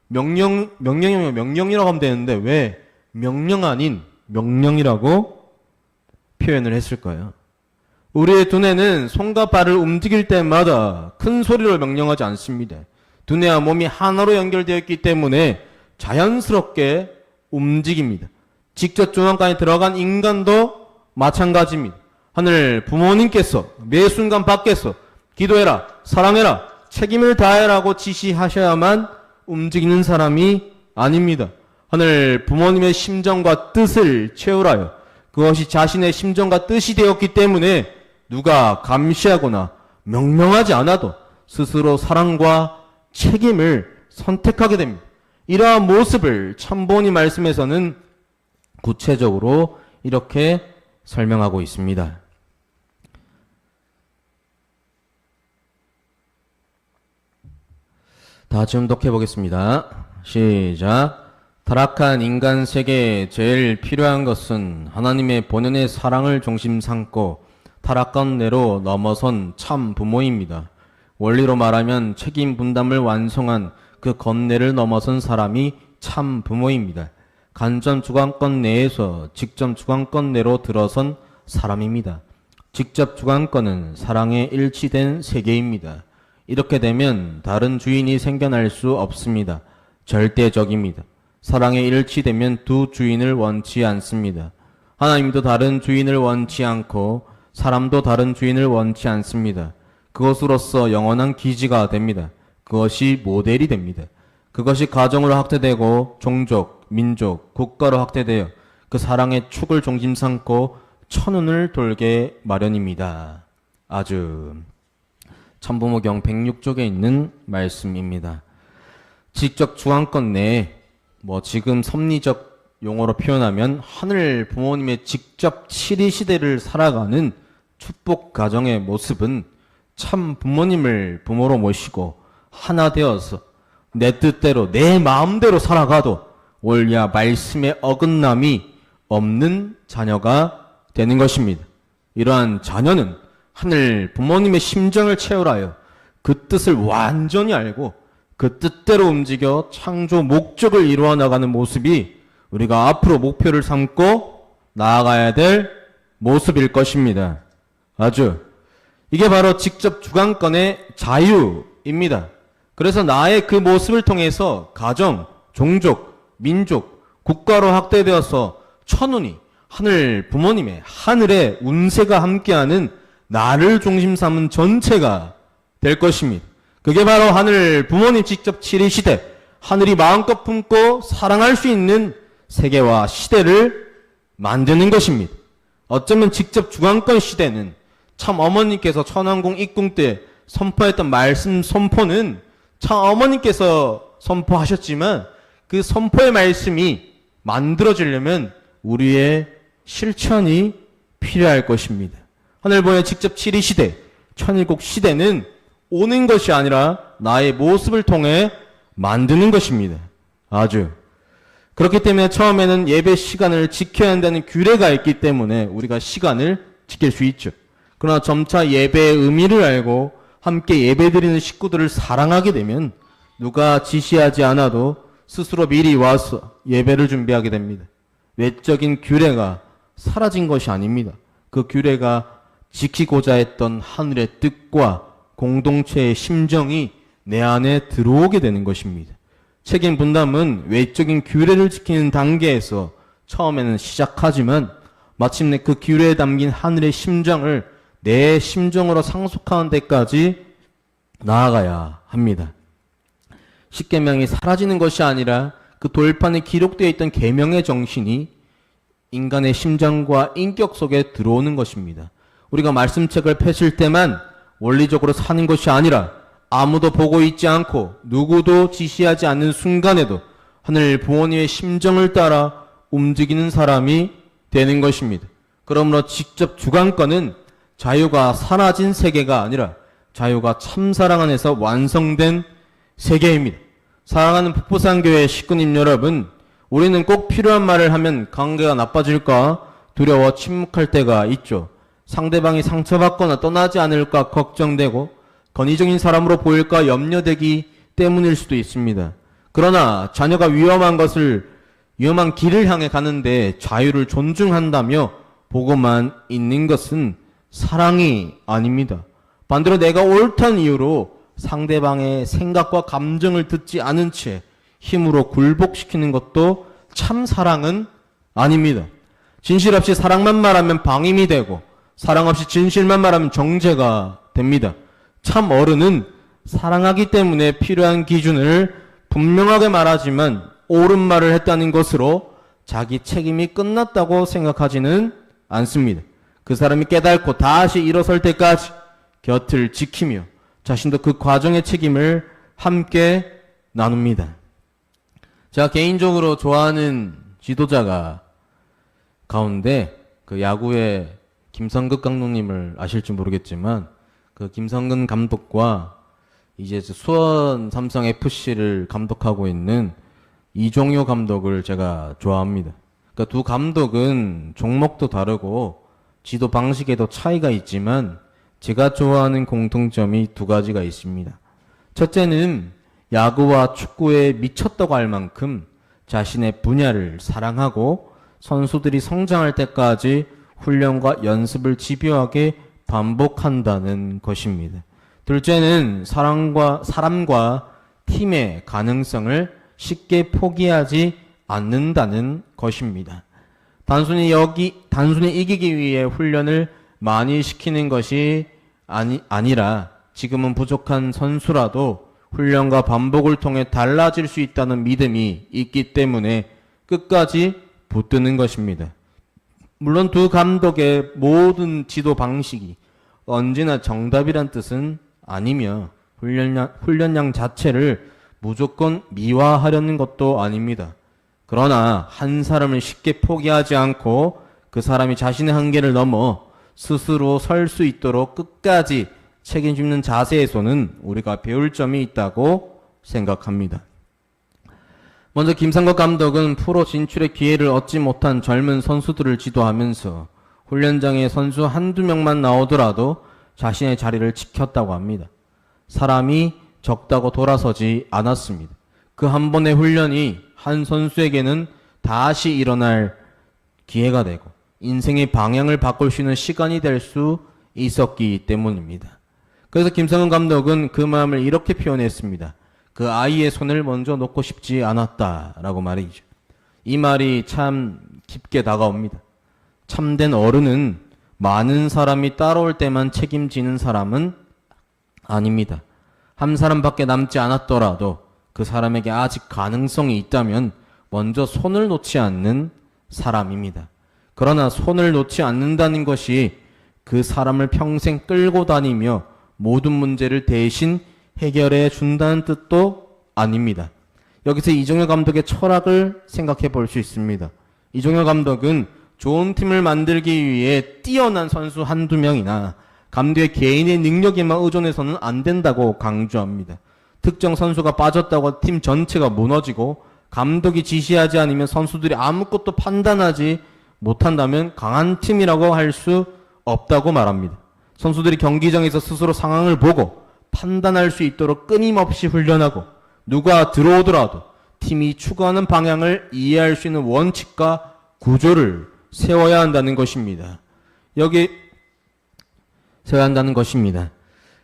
명령이면 명령이라고 하면 되는데 왜 명령 아닌 명령이라고 표현을 했을까요? 우리의 두뇌는 손과 발을 움직일 때마다 큰 소리로 명령하지 않습니다. 두뇌와 몸이 하나로 연결되어 있기 때문에 자연스럽게 움직입니다. 직접 주관권에 들어간 인간도 마찬가지입니다. 하늘 부모님께서 매 순간 밖에서 기도해라, 사랑해라, 책임을 다해라고 지시하셔야만 움직이는 사람이 아닙니다. 하늘 부모님의 심정과 뜻을 채우라요. 그것이 자신의 심정과 뜻이 되었기 때문에 누가 감시하거나 명령하지 않아도 스스로 사랑과 책임을 선택하게 됩니다. 이러한 모습을 참부모님 말씀에서는 구체적으로 이렇게 설명하고 있습니다. 다 같이 음독해 보겠습니다. 시작. 타락한 인간 세계에 제일 필요한 것은 하나님의 본연의 사랑을 중심 삼고 타락한 내로 넘어선 참 부모입니다. 원리로 말하면 책임 분담을 완성한 그 건네를 넘어선 사람이 참 부모입니다. 간접 주관권 내에서 직접 주관권 내로 들어선 사람입니다. 직접 주관권은 사랑에 일치된 세계입니다. 이렇게 되면 다른 주인이 생겨날 수 없습니다. 절대적입니다. 사랑에 일치되면 두 주인을 원치 않습니다. 하나님도 다른 주인을 원치 않고 사람도 다른 주인을 원치 않습니다. 그것으로서 영원한 기지가 됩니다. 그것이 모델이 됩니다. 그것이 가정으로 확대되고 종족, 민족, 국가로 확대되어 그 사랑의 축을 중심 삼고 천운을 돌게 마련입니다. 아주 참부모경 106쪽에 있는 말씀입니다. 직접 주관권 내에 지금 섭리적 용어로 표현하면 하늘 부모님의 직접 치리 시대를 살아가는 축복 가정의 모습은 참 부모님을 부모로 모시고 하나 되어서 내 뜻대로 내 마음대로 살아가도 원리와 말씀의 어긋남이 없는 자녀가 되는 것입니다. 이러한 자녀는 하늘 부모님의 심정을 채우라여 그 뜻을 완전히 알고 그 뜻대로 움직여 창조 목적을 이루어 나가는 모습이 우리가 앞으로 목표를 삼고 나아가야 될 모습일 것입니다. 이게 바로 직접 주관권의 자유입니다. 그래서 나의 그 모습을 통해서 가정, 종족, 민족, 국가로 확대되어서 천운이 하늘 부모님의 하늘의 운세가 함께하는 나를 중심 삼은 전체가 될 것입니다. 그게 바로 하늘 부모님 직접 치리시대, 하늘이 마음껏 품고 사랑할 수 있는 세계와 시대를 만드는 것입니다. 어쩌면 직접 주관권 시대는 참 어머니께서 천왕궁 입궁 때 선포했던 말씀 선포는 참 어머니께서 선포하셨지만 그 선포의 말씀이 만들어지려면 우리의 실천이 필요할 것입니다. 하늘 보내 직접 치리시되 천일국 시대는 오는 것이 아니라 나의 모습을 통해 만드는 것입니다. 아주. 그렇기 때문에 처음에는 예배 시간을 지켜야 한다는 규례가 있기 때문에 우리가 시간을 지킬 수 있죠. 그러나 점차 예배의 의미를 알고 함께 예배드리는 식구들을 사랑하게 되면 누가 지시하지 않아도 스스로 미리 와서 예배를 준비하게 됩니다. 외적인 규례가 사라진 것이 아닙니다. 그 규례가 지키고자 했던 하늘의 뜻과 공동체의 심정이 내 안에 들어오게 되는 것입니다. 책임 분담은 외적인 규례를 지키는 단계에서 처음에는 시작하지만 마침내 그 규례에 담긴 하늘의 심정을 내 심정으로 상속하는 데까지 나아가야 합니다. 십계명이 사라지는 것이 아니라 그 돌판에 기록되어 있던 계명의 정신이 인간의 심정과 인격 속에 들어오는 것입니다. 우리가 말씀책을 펼칠 때만 원리적으로 사는 것이 아니라 아무도 보고 있지 않고 누구도 지시하지 않는 순간에도 하늘 부모님의 심정을 따라 움직이는 사람이 되는 것입니다. 그러므로 직접 주관권은 자유가 사라진 세계가 아니라 자유가 참사랑 안에서 완성된 세계입니다. 사랑하는 북부산교회 식구님 여러분, 우리는 꼭 필요한 말을 하면 관계가 나빠질까 두려워 침묵할 때가 있죠. 상대방이 상처받거나 떠나지 않을까 걱정되고 권위적인 사람으로 보일까 염려되기 때문일 수도 있습니다. 그러나 자녀가 위험한 길을 향해 가는데 자유를 존중한다며 보고만 있는 것은 사랑이 아닙니다. 반대로 내가 옳다는 이유로 상대방의 생각과 감정을 듣지 않은 채 힘으로 굴복시키는 것도 참 사랑은 아닙니다. 진실 없이 사랑만 말하면 방임이 되고 사랑 없이 진실만 말하면 정죄가 됩니다. 참 어른은 사랑하기 때문에 필요한 기준을 분명하게 말하지만 옳은 말을 했다는 것으로 자기 책임이 끝났다고 생각하지는 않습니다. 그 사람이 깨닫고 다시 일어설 때까지 곁을 지키며 자신도 그 과정의 책임을 함께 나눕니다. 제가 개인적으로 좋아하는 지도자가 가운데 그 야구의 김성근 감독님을 아실지 모르겠지만 그 김성근 감독과 이제 수원 삼성 FC를 감독하고 있는 이종효 감독을 제가 좋아합니다. 그러니까 두 감독은 종목도 다르고 지도 방식에도 차이가 있지만 제가 좋아하는 공통점이 두 가지가 있습니다. 첫째는 야구와 축구에 미쳤다고 할 만큼 자신의 분야를 사랑하고 선수들이 성장할 때까지 훈련과 연습을 집요하게 반복한다는 것입니다. 둘째는 사람과 팀의 가능성을 쉽게 포기하지 않는다는 것입니다. 단순히 이기기 위해 훈련을 많이 시키는 것이 아니라 지금은 부족한 선수라도 훈련과 반복을 통해 달라질 수 있다는 믿음이 있기 때문에 끝까지 붙드는 것입니다. 물론 두 감독의 모든 지도 방식이 언제나 정답이란 뜻은 아니며 훈련량 자체를 무조건 미화하려는 것도 아닙니다. 그러나 한 사람을 쉽게 포기하지 않고 그 사람이 자신의 한계를 넘어 스스로 설 수 있도록 끝까지 책임지는 자세에서는 우리가 배울 점이 있다고 생각합니다. 먼저 김상국 감독은 프로 진출의 기회를 얻지 못한 젊은 선수들을 지도하면서 훈련장에 선수 한두 명만 나오더라도 자신의 자리를 지켰다고 합니다. 사람이 적다고 돌아서지 않았습니다. 그 한 번의 훈련이 한 선수에게는 다시 일어날 기회가 되고 인생의 방향을 바꿀 수 있는 시간이 될 수 있었기 때문입니다. 그래서 김성근 감독은 그 마음을 이렇게 표현했습니다. 그 아이의 손을 먼저 놓고 싶지 않았다라고 말이죠. 이 말이 참 깊게 다가옵니다. 참된 어른은 많은 사람이 따라올 때만 책임지는 사람은 아닙니다. 한 사람밖에 남지 않았더라도 그 사람에게 아직 가능성이 있다면 먼저 손을 놓지 않는 사람입니다. 그러나 손을 놓지 않는다는 것이 그 사람을 평생 끌고 다니며 모든 문제를 대신 해결해 준다는 뜻도 아닙니다. 여기서 이종효 감독의 철학을 생각해 볼 수 있습니다. 이종효 감독은 좋은 팀을 만들기 위해 뛰어난 선수 한두 명이나 감독의 개인의 능력에만 의존해서는 안 된다고 강조합니다. 특정 선수가 빠졌다고 팀 전체가 무너지고 감독이 지시하지 않으면 선수들이 아무것도 판단하지 못한다면 강한 팀이라고 할 수 없다고 말합니다. 선수들이 경기장에서 스스로 상황을 보고 판단할 수 있도록 끊임없이 훈련하고 누가 들어오더라도 팀이 추구하는 방향을 이해할 수 있는 원칙과 구조를 세워야 한다는 것입니다. 세워야 한다는 것입니다.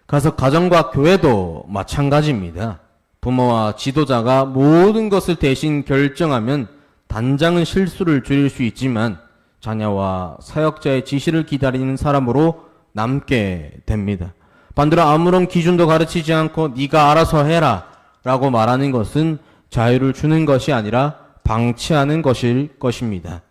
가서 가정과 교회도 마찬가지입니다. 부모와 지도자가 모든 것을 대신 결정하면 단장은 실수를 줄일 수 있지만 자녀와 사역자의 지시를 기다리는 사람으로 남게 됩니다. 반대로 아무런 기준도 가르치지 않고 네가 알아서 해라 라고 말하는 것은 자유를 주는 것이 아니라 방치하는 것일 것입니다.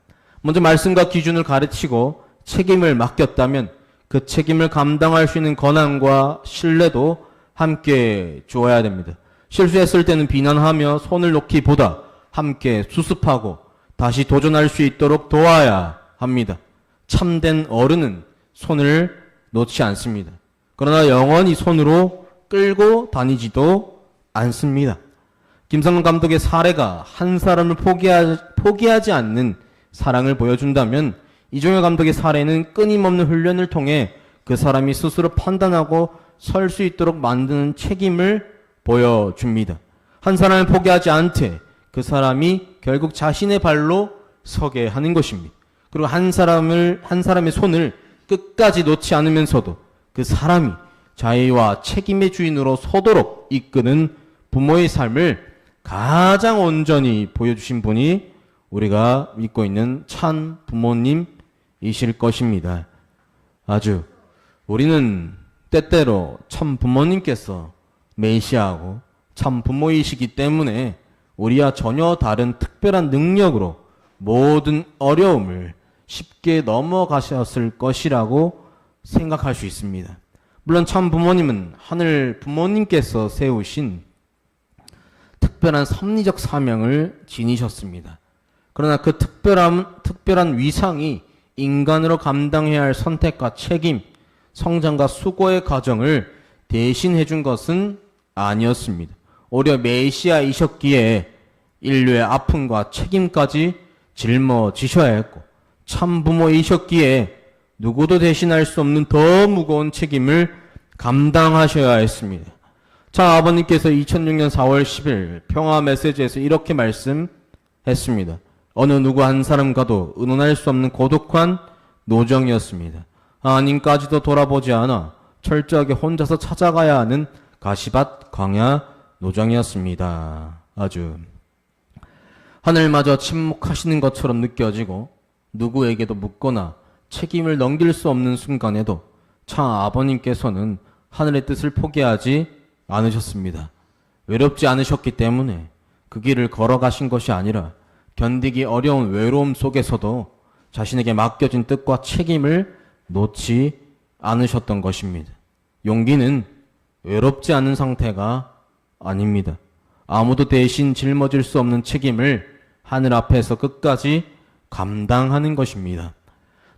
먼저 말씀과 기준을 가르치고 책임을 맡겼다면 그 책임을 감당할 수 있는 권한과 신뢰도 함께 주어야 됩니다. 실수했을 때는 비난하며 손을 놓기보다 함께 수습하고 다시 도전할 수 있도록 도와야 합니다. 참된 어른은 손을 놓지 않습니다. 그러나 영원히 손으로 끌고 다니지도 않습니다. 김성근 감독의 사례가 한 사람을 포기하지 않는 사랑을 보여준다면 이종효 감독의 사례는 끊임없는 훈련을 통해 그 사람이 스스로 판단하고 설 수 있도록 만드는 책임을 보여줍니다. 한 사람을 포기하지 않되 그 사람이 결국 자신의 발로 서게 하는 것입니다. 그리고 한 사람의 손을 끝까지 놓지 않으면서도 그 사람이 자유와 책임의 주인으로 서도록 이끄는 부모의 삶을 가장 온전히 보여주신 분이 우리가 믿고 있는 참 부모님이실 것입니다. 우리는 때때로 참 부모님께서 메시아하고 참 부모이시기 때문에 우리와 전혀 다른 특별한 능력으로 모든 어려움을 쉽게 넘어가셨을 것이라고 생각할 수 있습니다. 물론 참 부모님은 하늘 부모님께서 세우신 특별한 섭리적 사명을 지니셨습니다. 그러나 그 특별한 위상이 인간으로 감당해야 할 선택과 책임, 성장과 수고의 과정을 대신해 준 것은 아니었습니다. 오히려 메시아이셨기에 인류의 아픔과 책임까지 짊어지셔야 했고 참 부모이셨기에 누구도 대신할 수 없는 더 무거운 책임을 감당하셔야 했습니다. 참 아버님께서 2006년 4월 10일 평화 메시지에서 이렇게 말씀했습니다. 어느 누구 한 사람과도 의논할 수 없는 고독한 노정이었습니다. 하나님까지도 돌아보지 않아 철저하게 혼자서 찾아가야 하는 가시밭 광야 노정이었습니다. 하늘마저 침묵하시는 것처럼 느껴지고 누구에게도 묻거나 책임을 넘길 수 없는 순간에도 참 아버님께서는 하늘의 뜻을 포기하지 않으셨습니다. 외롭지 않으셨기 때문에 그 길을 걸어가신 것이 아니라 견디기 어려운 외로움 속에서도 자신에게 맡겨진 뜻과 책임을 놓지 않으셨던 것입니다. 용기는 외롭지 않은 상태가 아닙니다. 아무도 대신 짊어질 수 없는 책임을 하늘 앞에서 끝까지 감당하는 것입니다.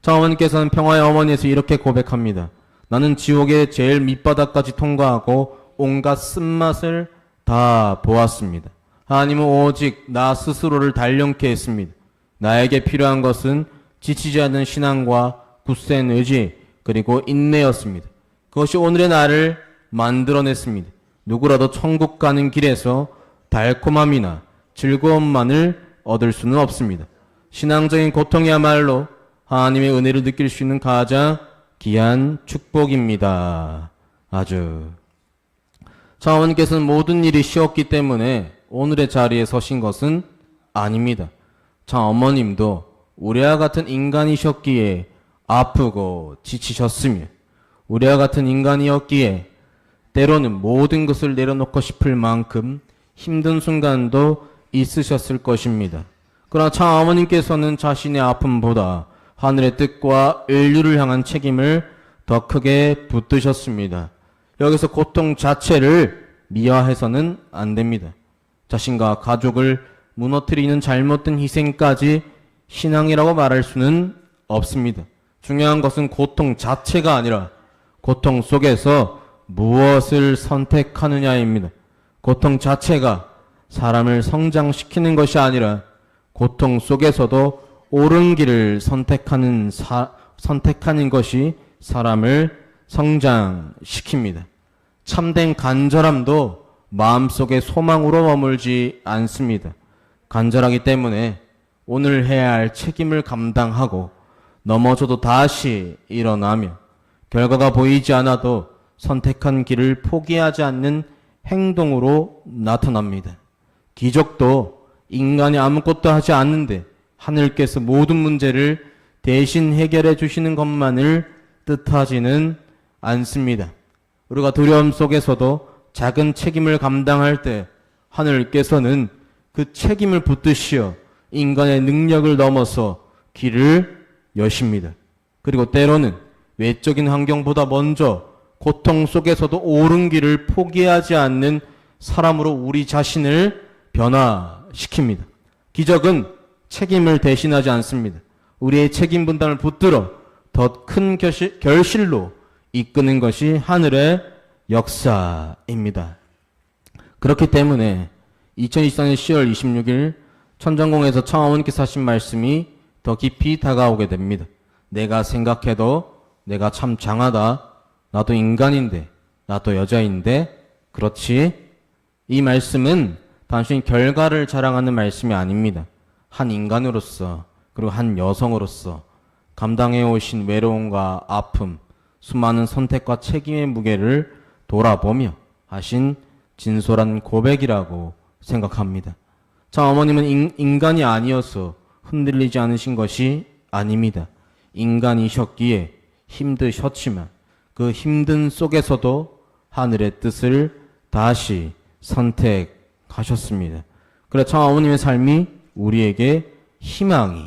어머니께서는 평화의 어머니에서 이렇게 고백합니다. 나는 지옥의 제일 밑바닥까지 통과하고 온갖 쓴맛을 다 보았습니다. 하나님은 오직 나 스스로를 단련케 했습니다. 나에게 필요한 것은 지치지 않는 신앙과 굳센 의지 그리고 인내였습니다. 그것이 오늘의 나를 만들어냈습니다. 누구라도 천국 가는 길에서 달콤함이나 즐거움만을 얻을 수는 없습니다. 신앙적인 고통이야말로 하나님의 은혜를 느낄 수 있는 가장 귀한 축복입니다. 어머니께서는 모든 일이 쉬웠기 때문에 오늘의 자리에 서신 것은 아닙니다. 어머님도 우리와 같은 인간이셨기에 아프고 지치셨으며 우리와 같은 인간이었기에 때로는 모든 것을 내려놓고 싶을 만큼 힘든 순간도 있으셨을 것입니다. 그러나 어머님께서는 자신의 아픔보다 하늘의 뜻과 인류를 향한 책임을 더 크게 붙드셨습니다. 여기서 고통 자체를 미화해서는 안 됩니다. 자신과 가족을 무너뜨리는 잘못된 희생까지 신앙이라고 말할 수는 없습니다. 중요한 것은 고통 자체가 아니라 고통 속에서 무엇을 선택하느냐입니다. 고통 자체가 사람을 성장시키는 것이 아니라 고통 속에서도 옳은 길을 선택하는 것이 사람을 성장시킵니다. 참된 간절함도 마음속의 소망으로 머물지 않습니다. 간절하기 때문에 오늘 해야 할 책임을 감당하고 넘어져도 다시 일어나며 결과가 보이지 않아도 선택한 길을 포기하지 않는 행동으로 나타납니다. 기적도 인간이 아무것도 하지 않는데 하늘께서 모든 문제를 대신 해결해 주시는 것만을 뜻하지는 않습니다. 우리가 두려움 속에서도 작은 책임을 감당할 때 하늘께서는 그 책임을 붙드시어 인간의 능력을 넘어서 길을 여십니다. 그리고 때로는 외적인 환경보다 먼저 고통 속에서도 옳은 길을 포기하지 않는 사람으로 우리 자신을 변화시킵니다. 기적은 책임을 대신하지 않습니다. 우리의 책임 분담을 붙들어 더 큰 결실로 이끄는 것이 하늘의 역사입니다. 그렇기 때문에 2024년 10월 26일 천정궁에서 창화원님께서 하신 말씀이 더 깊이 다가오게 됩니다. 내가 생각해도 내가 참 장하다. 나도 인간인데, 나도 여자인데, 그렇지? 이 말씀은 단순히 결과를 자랑하는 말씀이 아닙니다. 한 인간으로서, 그리고 한 여성으로서 감당해 오신 외로움과 아픔, 수많은 선택과 책임의 무게를 돌아보며 하신 진솔한 고백이라고 생각합니다. 참 어머님은 인간이 아니어서 흔들리지 않으신 것이 아닙니다. 인간이셨기에 힘드셨지만 그 힘든 속에서도 하늘의 뜻을 다시 선택하셨습니다. 그래 참 어머님의 삶이 우리에게 희망이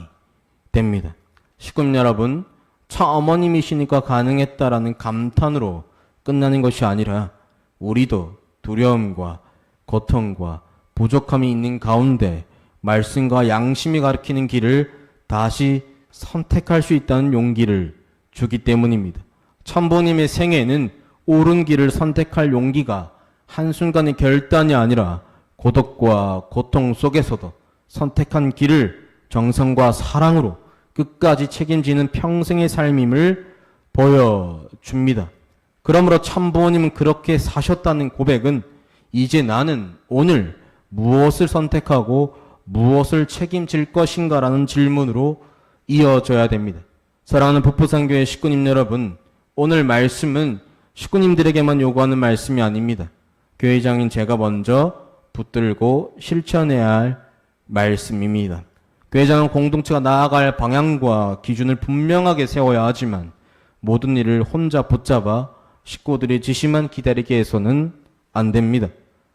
됩니다. 식구님 여러분, 참 어머님이시니까 가능했다라는 감탄으로 끝나는 것이 아니라 우리도 두려움과 고통과 부족함이 있는 가운데 말씀과 양심이 가리키는 길을 다시 선택할 수 있다는 용기를 주기 때문입니다. 천부님의 생애는 옳은 길을 선택할 용기가 한순간의 결단이 아니라 고독과 고통 속에서도 선택한 길을 정성과 사랑으로 끝까지 책임지는 평생의 삶임을 보여줍니다. 그러므로 참부모님은 그렇게 사셨다는 고백은 이제 나는 오늘 무엇을 선택하고 무엇을 책임질 것인가라는 질문으로 이어져야 됩니다. 사랑하는 북부산교회 식구님 여러분, 오늘 말씀은 식구님들에게만 요구하는 말씀이 아닙니다. 교회장인 제가 먼저 붙들고 실천해야 할 말씀입니다. 교회장은 공동체가 나아갈 방향과 기준을 분명하게 세워야 하지만 모든 일을 혼자 붙잡아 식구들의 지시만 기다리게 해서는 안 됩니다.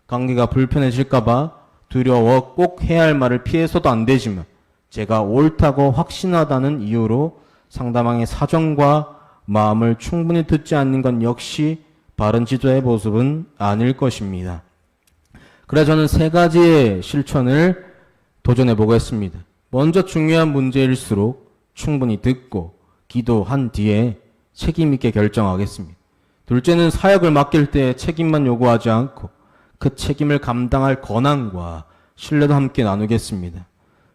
관계가 불편해질까봐 두려워 꼭 해야 할 말을 피해서도 안 되지만 제가 옳다고 확신하다는 이유로 상대방의 사정과 마음을 충분히 듣지 않는 건 역시 바른 지도의 모습은 아닐 것입니다. 그래서 저는 세 가지의 실천을 도전해 보겠습니다. 먼저 중요한 문제일수록 충분히 듣고 기도한 뒤에 책임 있게 결정하겠습니다. 둘째는 사역을 맡길 때 책임만 요구하지 않고 그 책임을 감당할 권한과 신뢰도 함께 나누겠습니다.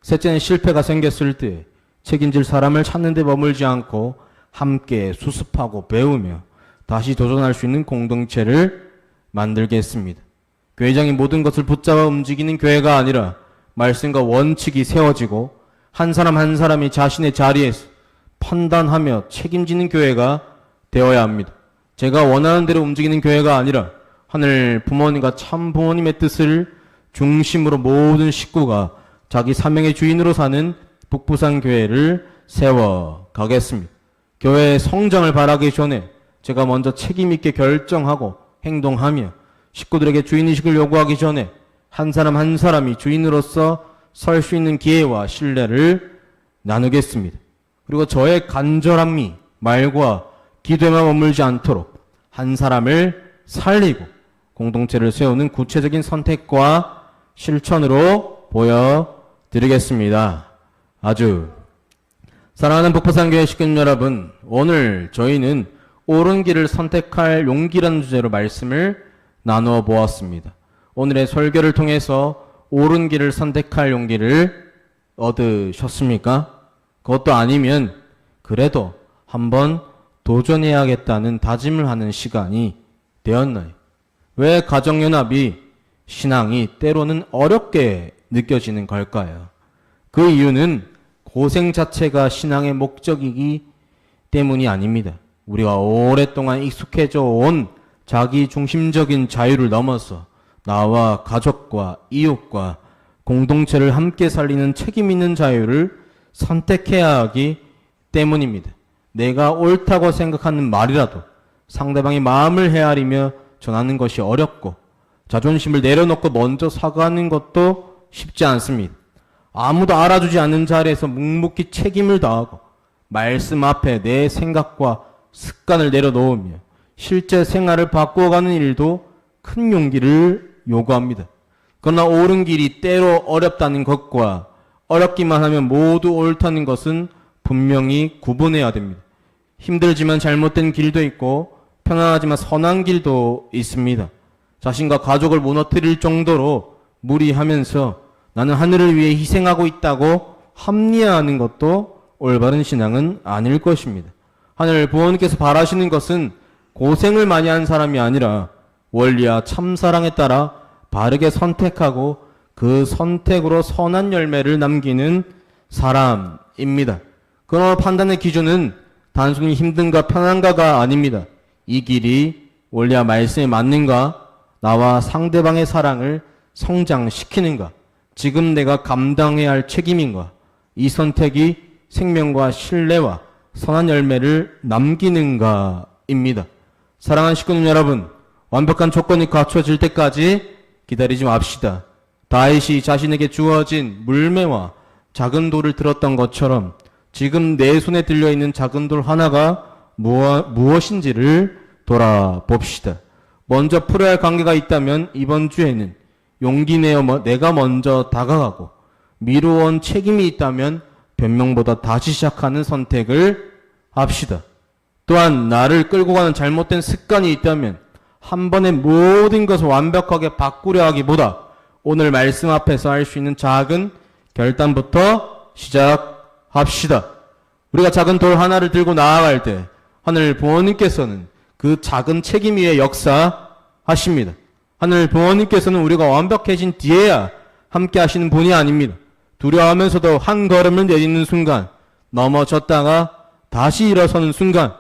셋째는 실패가 생겼을 때 책임질 사람을 찾는 데 머물지 않고 함께 수습하고 배우며 다시 도전할 수 있는 공동체를 만들겠습니다. 교회장이 모든 것을 붙잡아 움직이는 교회가 아니라 말씀과 원칙이 세워지고 한 사람 한 사람이 자신의 자리에서 판단하며 책임지는 교회가 되어야 합니다. 제가 원하는 대로 움직이는 교회가 아니라 하늘 부모님과 참 부모님의 뜻을 중심으로 모든 식구가 자기 사명의 주인으로 사는 북부산 교회를 세워가겠습니다. 교회의 성장을 바라기 전에 제가 먼저 책임 있게 결정하고 행동하며 식구들에게 주인의식을 요구하기 전에 한 사람 한 사람이 주인으로서 설 수 있는 기회와 신뢰를 나누겠습니다. 그리고 저의 간절함이 말과 기도에만 머물지 않도록 한 사람을 살리고 공동체를 세우는 구체적인 선택과 실천으로 보여드리겠습니다. 아주 사랑하는 북부산교회 식구님 여러분, 오늘 저희는 옳은 길을 선택할 용기라는 주제로 말씀을 나누어 보았습니다. 오늘의 설교를 통해서 옳은 길을 선택할 용기를 얻으셨습니까? 그것도 아니면 그래도 한번 도전해야겠다는 다짐을 하는 시간이 되었나요? 왜 가정연합이 신앙이 때로는 어렵게 느껴지는 걸까요? 그 이유는 고생 자체가 신앙의 목적이기 때문이 아닙니다. 우리가 오랫동안 익숙해져 온 자기 중심적인 자유를 넘어서 나와 가족과 이웃과 공동체를 함께 살리는 책임 있는 자유를 선택해야 하기 때문입니다. 내가 옳다고 생각하는 말이라도 상대방의 마음을 헤아리며 전하는 것이 어렵고 자존심을 내려놓고 먼저 사과하는 것도 쉽지 않습니다. 아무도 알아주지 않는 자리에서 묵묵히 책임을 다하고 말씀 앞에 내 생각과 습관을 내려놓으며 실제 생활을 바꾸어가는 일도 큰 용기를 요구합니다. 그러나 옳은 길이 때로 어렵다는 것과 어렵기만 하면 모두 옳다는 것은 분명히 구분해야 됩니다. 힘들지만 잘못된 길도 있고 편안하지만 선한 길도 있습니다. 자신과 가족을 무너뜨릴 정도로 무리하면서 나는 하늘을 위해 희생하고 있다고 합리화하는 것도 올바른 신앙은 아닐 것입니다. 하늘 부모님께서 바라시는 것은 고생을 많이 한 사람이 아니라 원리와 참사랑에 따라 바르게 선택하고 그 선택으로 선한 열매를 남기는 사람입니다. 그러나 판단의 기준은 단순히 힘든가 편한가가 아닙니다. 이 길이 원리와 말씀에 맞는가, 나와 상대방의 사랑을 성장시키는가, 지금 내가 감당해야 할 책임인가, 이 선택이 생명과 신뢰와 선한 열매를 남기는가입니다. 사랑하는 식구님 여러분, 완벽한 조건이 갖춰질 때까지 기다리지 맙시다. 다윗이 자신에게 주어진 물매와 작은 돌을 들었던 것처럼 지금 내 손에 들려있는 작은 돌 하나가 무엇인지를 돌아봅시다. 먼저 풀어야 할 관계가 있다면 이번 주에는 용기 내어 내가 먼저 다가가고 미루어온 책임이 있다면 변명보다 다시 시작하는 선택을 합시다. 또한 나를 끌고 가는 잘못된 습관이 있다면 한 번에 모든 것을 완벽하게 바꾸려 하기보다 오늘 말씀 앞에서 할 수 있는 작은 결단부터 시작합시다. 우리가 작은 돌 하나를 들고 나아갈 때 하늘 부모님께서는 그 작은 책임 위에 역사하십니다. 하늘 부모님께서는 우리가 완벽해진 뒤에야 함께 하시는 분이 아닙니다. 두려워하면서도 한 걸음을 내딛는 순간, 넘어졌다가 다시 일어서는 순간,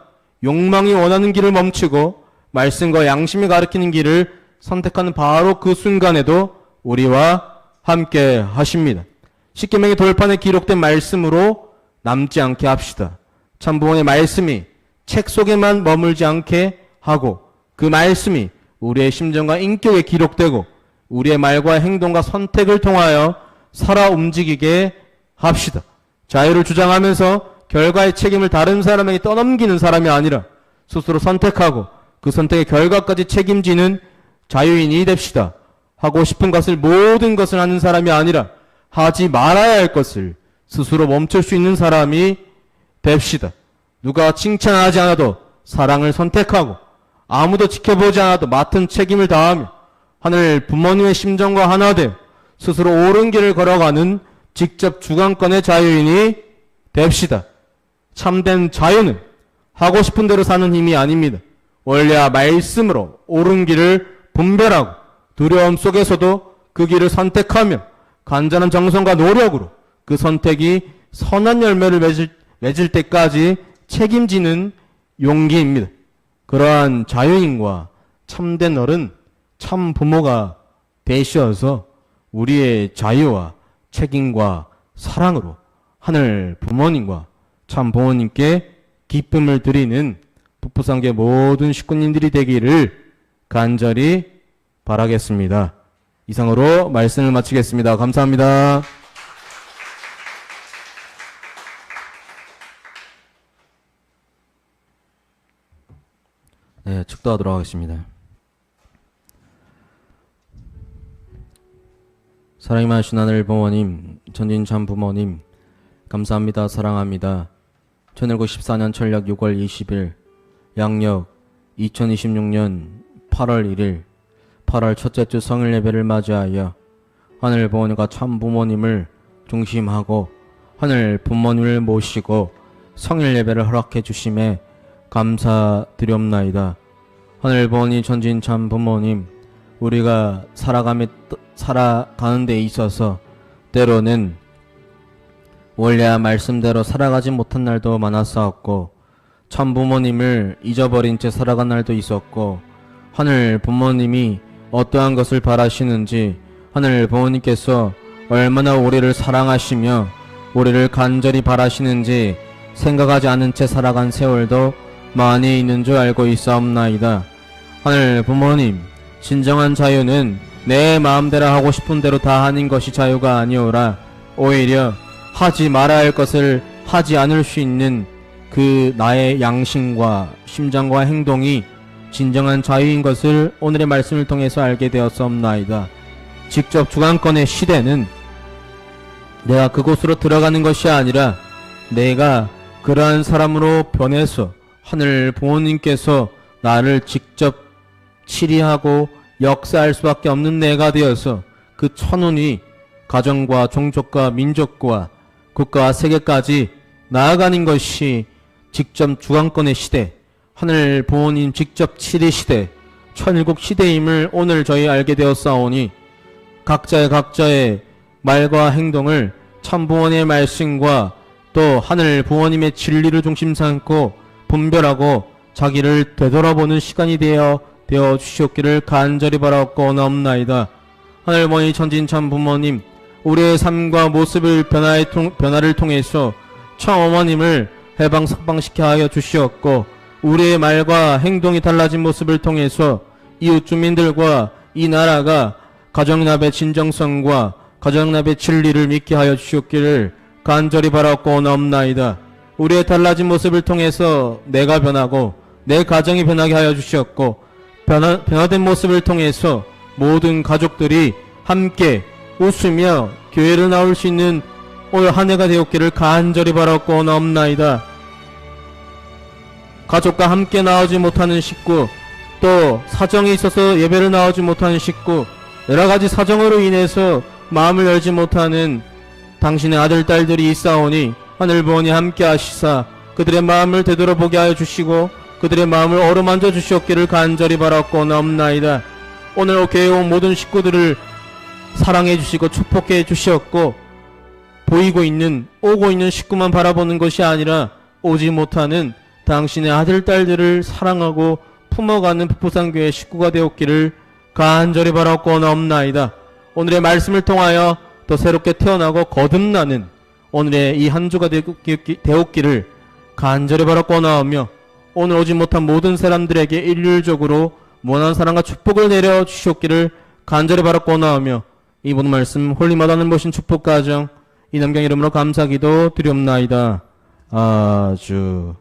욕망이 원하는 길을 멈추고 말씀과 양심이 가리키는 길을 선택하는 바로 그 순간에도 우리와 함께 하십니다. 십계명의 돌판에 기록된 말씀으로 남지 않게 합시다. 참부모의 말씀이 책 속에만 머물지 않게 하고 그 말씀이 우리의 심정과 인격에 기록되고 우리의 말과 행동과 선택을 통하여 살아 움직이게 합시다. 자유를 주장하면서 결과의 책임을 다른 사람에게 떠넘기는 사람이 아니라 스스로 선택하고 그 선택의 결과까지 책임지는 자유인이 됩시다. 하고 싶은 것을 모든 것을 하는 사람이 아니라 하지 말아야 할 것을 스스로 멈출 수 있는 사람이 됩시다. 누가 칭찬하지 않아도 사랑을 선택하고 아무도 지켜보지 않아도 맡은 책임을 다하며 하늘 부모님의 심정과 하나 되어 스스로 옳은 길을 걸어가는 직접 주관권의 자유인이 됩시다. 참된 자유는 하고 싶은 대로 사는 힘이 아닙니다. 원리와 말씀으로 옳은 길을 분별하고 두려움 속에서도 그 길을 선택하며 간절한 정성과 노력으로 그 선택이 선한 열매를 맺을 때까지 책임지는 용기입니다. 그러한 자유인과 참된 어른, 참 부모가 되시어서 우리의 자유와 책임과 사랑으로 하늘 부모님과 참 부모님께 기쁨을 드리는 북부산교회 모든 식구님들이 되기를 간절히 바라겠습니다. 이상으로 말씀을 마치겠습니다. 감사합니다. 네, 축도하도록 하겠습니다. 사랑이 많으신 하늘 부모님, 전진 참 부모님, 감사합니다. 사랑합니다. 1914년 철력 6월 20일, 양력 2026년 8월 1일, 8월 첫째 주 성일 예배를 맞이하여 하늘 부모님과 참 부모님을 중심하고 하늘 부모님을 모시고 성일 예배를 허락해 주심에 감사드리옵나이다. 하늘 부모님, 천진 참 부모님, 우리가 살아가는 데 있어서 때로는 원래야 말씀대로 살아가지 못한 날도 많았사옵고 참 부모님을 잊어버린 채 살아간 날도 있었고 하늘 부모님이 어떠한 것을 바라시는지 하늘 부모님께서 얼마나 우리를 사랑하시며 우리를 간절히 바라시는지 생각하지 않은 채 살아간 세월도 많이 있는 줄 알고 있사옵나이다. 하늘 부모님, 진정한 자유는 내 마음대로 하고 싶은 대로 다 하는 것이 자유가 아니오라 오히려 하지 말아야 할 것을 하지 않을 수 있는 그 나의 양심과 심장과 행동이 진정한 자유인 것을 오늘의 말씀을 통해서 알게 되었사옵나이다. 직접 주관권의 시대는 내가 그곳으로 들어가는 것이 아니라 내가 그러한 사람으로 변해서 하늘 부모님께서 나를 직접 치리하고 역사할 수밖에 없는 내가 되어서 그 천운이 가정과 종족과 민족과 국가와 세계까지 나아가는 것이 직접 주관권의 시대, 하늘 부모님 직접 치리 시대, 천일국 시대임을 오늘 저희 알게 되었사오니 각자의 말과 행동을 참 부모님의 말씀과 또 하늘 부모님의 진리를 중심 삼고 분별하고 자기를 되돌아보는 시간이 되어 주시옵기를 간절히 바라옵나이다. 하늘 부모님, 천진 참 부모님, 우리의 삶과 모습을 변화를 통해서 참 어머님을 해방 석방시켜 하여 주시었고 우리의 말과 행동이 달라진 모습을 통해서 이웃 주민들과 이 나라가 가정납의 진정성과 가정납의 진리를 믿게 하여 주시옵기를 간절히 바라옵나이다. 우리의 달라진 모습을 통해서 내가 변하고 내 가정이 변하게 하여 주시었고 변화된 모습을 통해서 모든 가족들이 함께 웃으며 교회를 나올 수 있는 올 한 해가 되었기를 간절히 바라옵나이다. 가족과 함께 나오지 못하는 식구, 또 사정이 있어서 예배를 나오지 못하는 식구, 여러가지 사정으로 인해서 마음을 열지 못하는 당신의 아들, 딸들이 있사오니 하늘 부모님 함께 하시사 그들의 마음을 되돌아보게 하여 주시고 그들의 마음을 어루만져 주시옵기를 간절히 바라옵나이다. 오늘 교회에 온 모든 식구들을 사랑해 주시고 축복해 주시었고 오고 있는 식구만 바라보는 것이 아니라 오지 못하는 당신의 아들, 딸들을 사랑하고 품어가는 북부산교회 식구가 되었기를 간절히 바라옵나이다. 오늘의 말씀을 통하여 더 새롭게 태어나고 거듭나는 오늘의 이 한 주가 되었기를 간절히 바라옵나오며 오늘 오지 못한 모든 사람들에게 일률적으로 무한한 사랑과 축복을 내려 주시옵기를 간절히 바라옵나오며 이 모든 말씀 홀리마다는 모신 축복 가정 이남경 이름으로 감사기도 드리옵나이다. 아주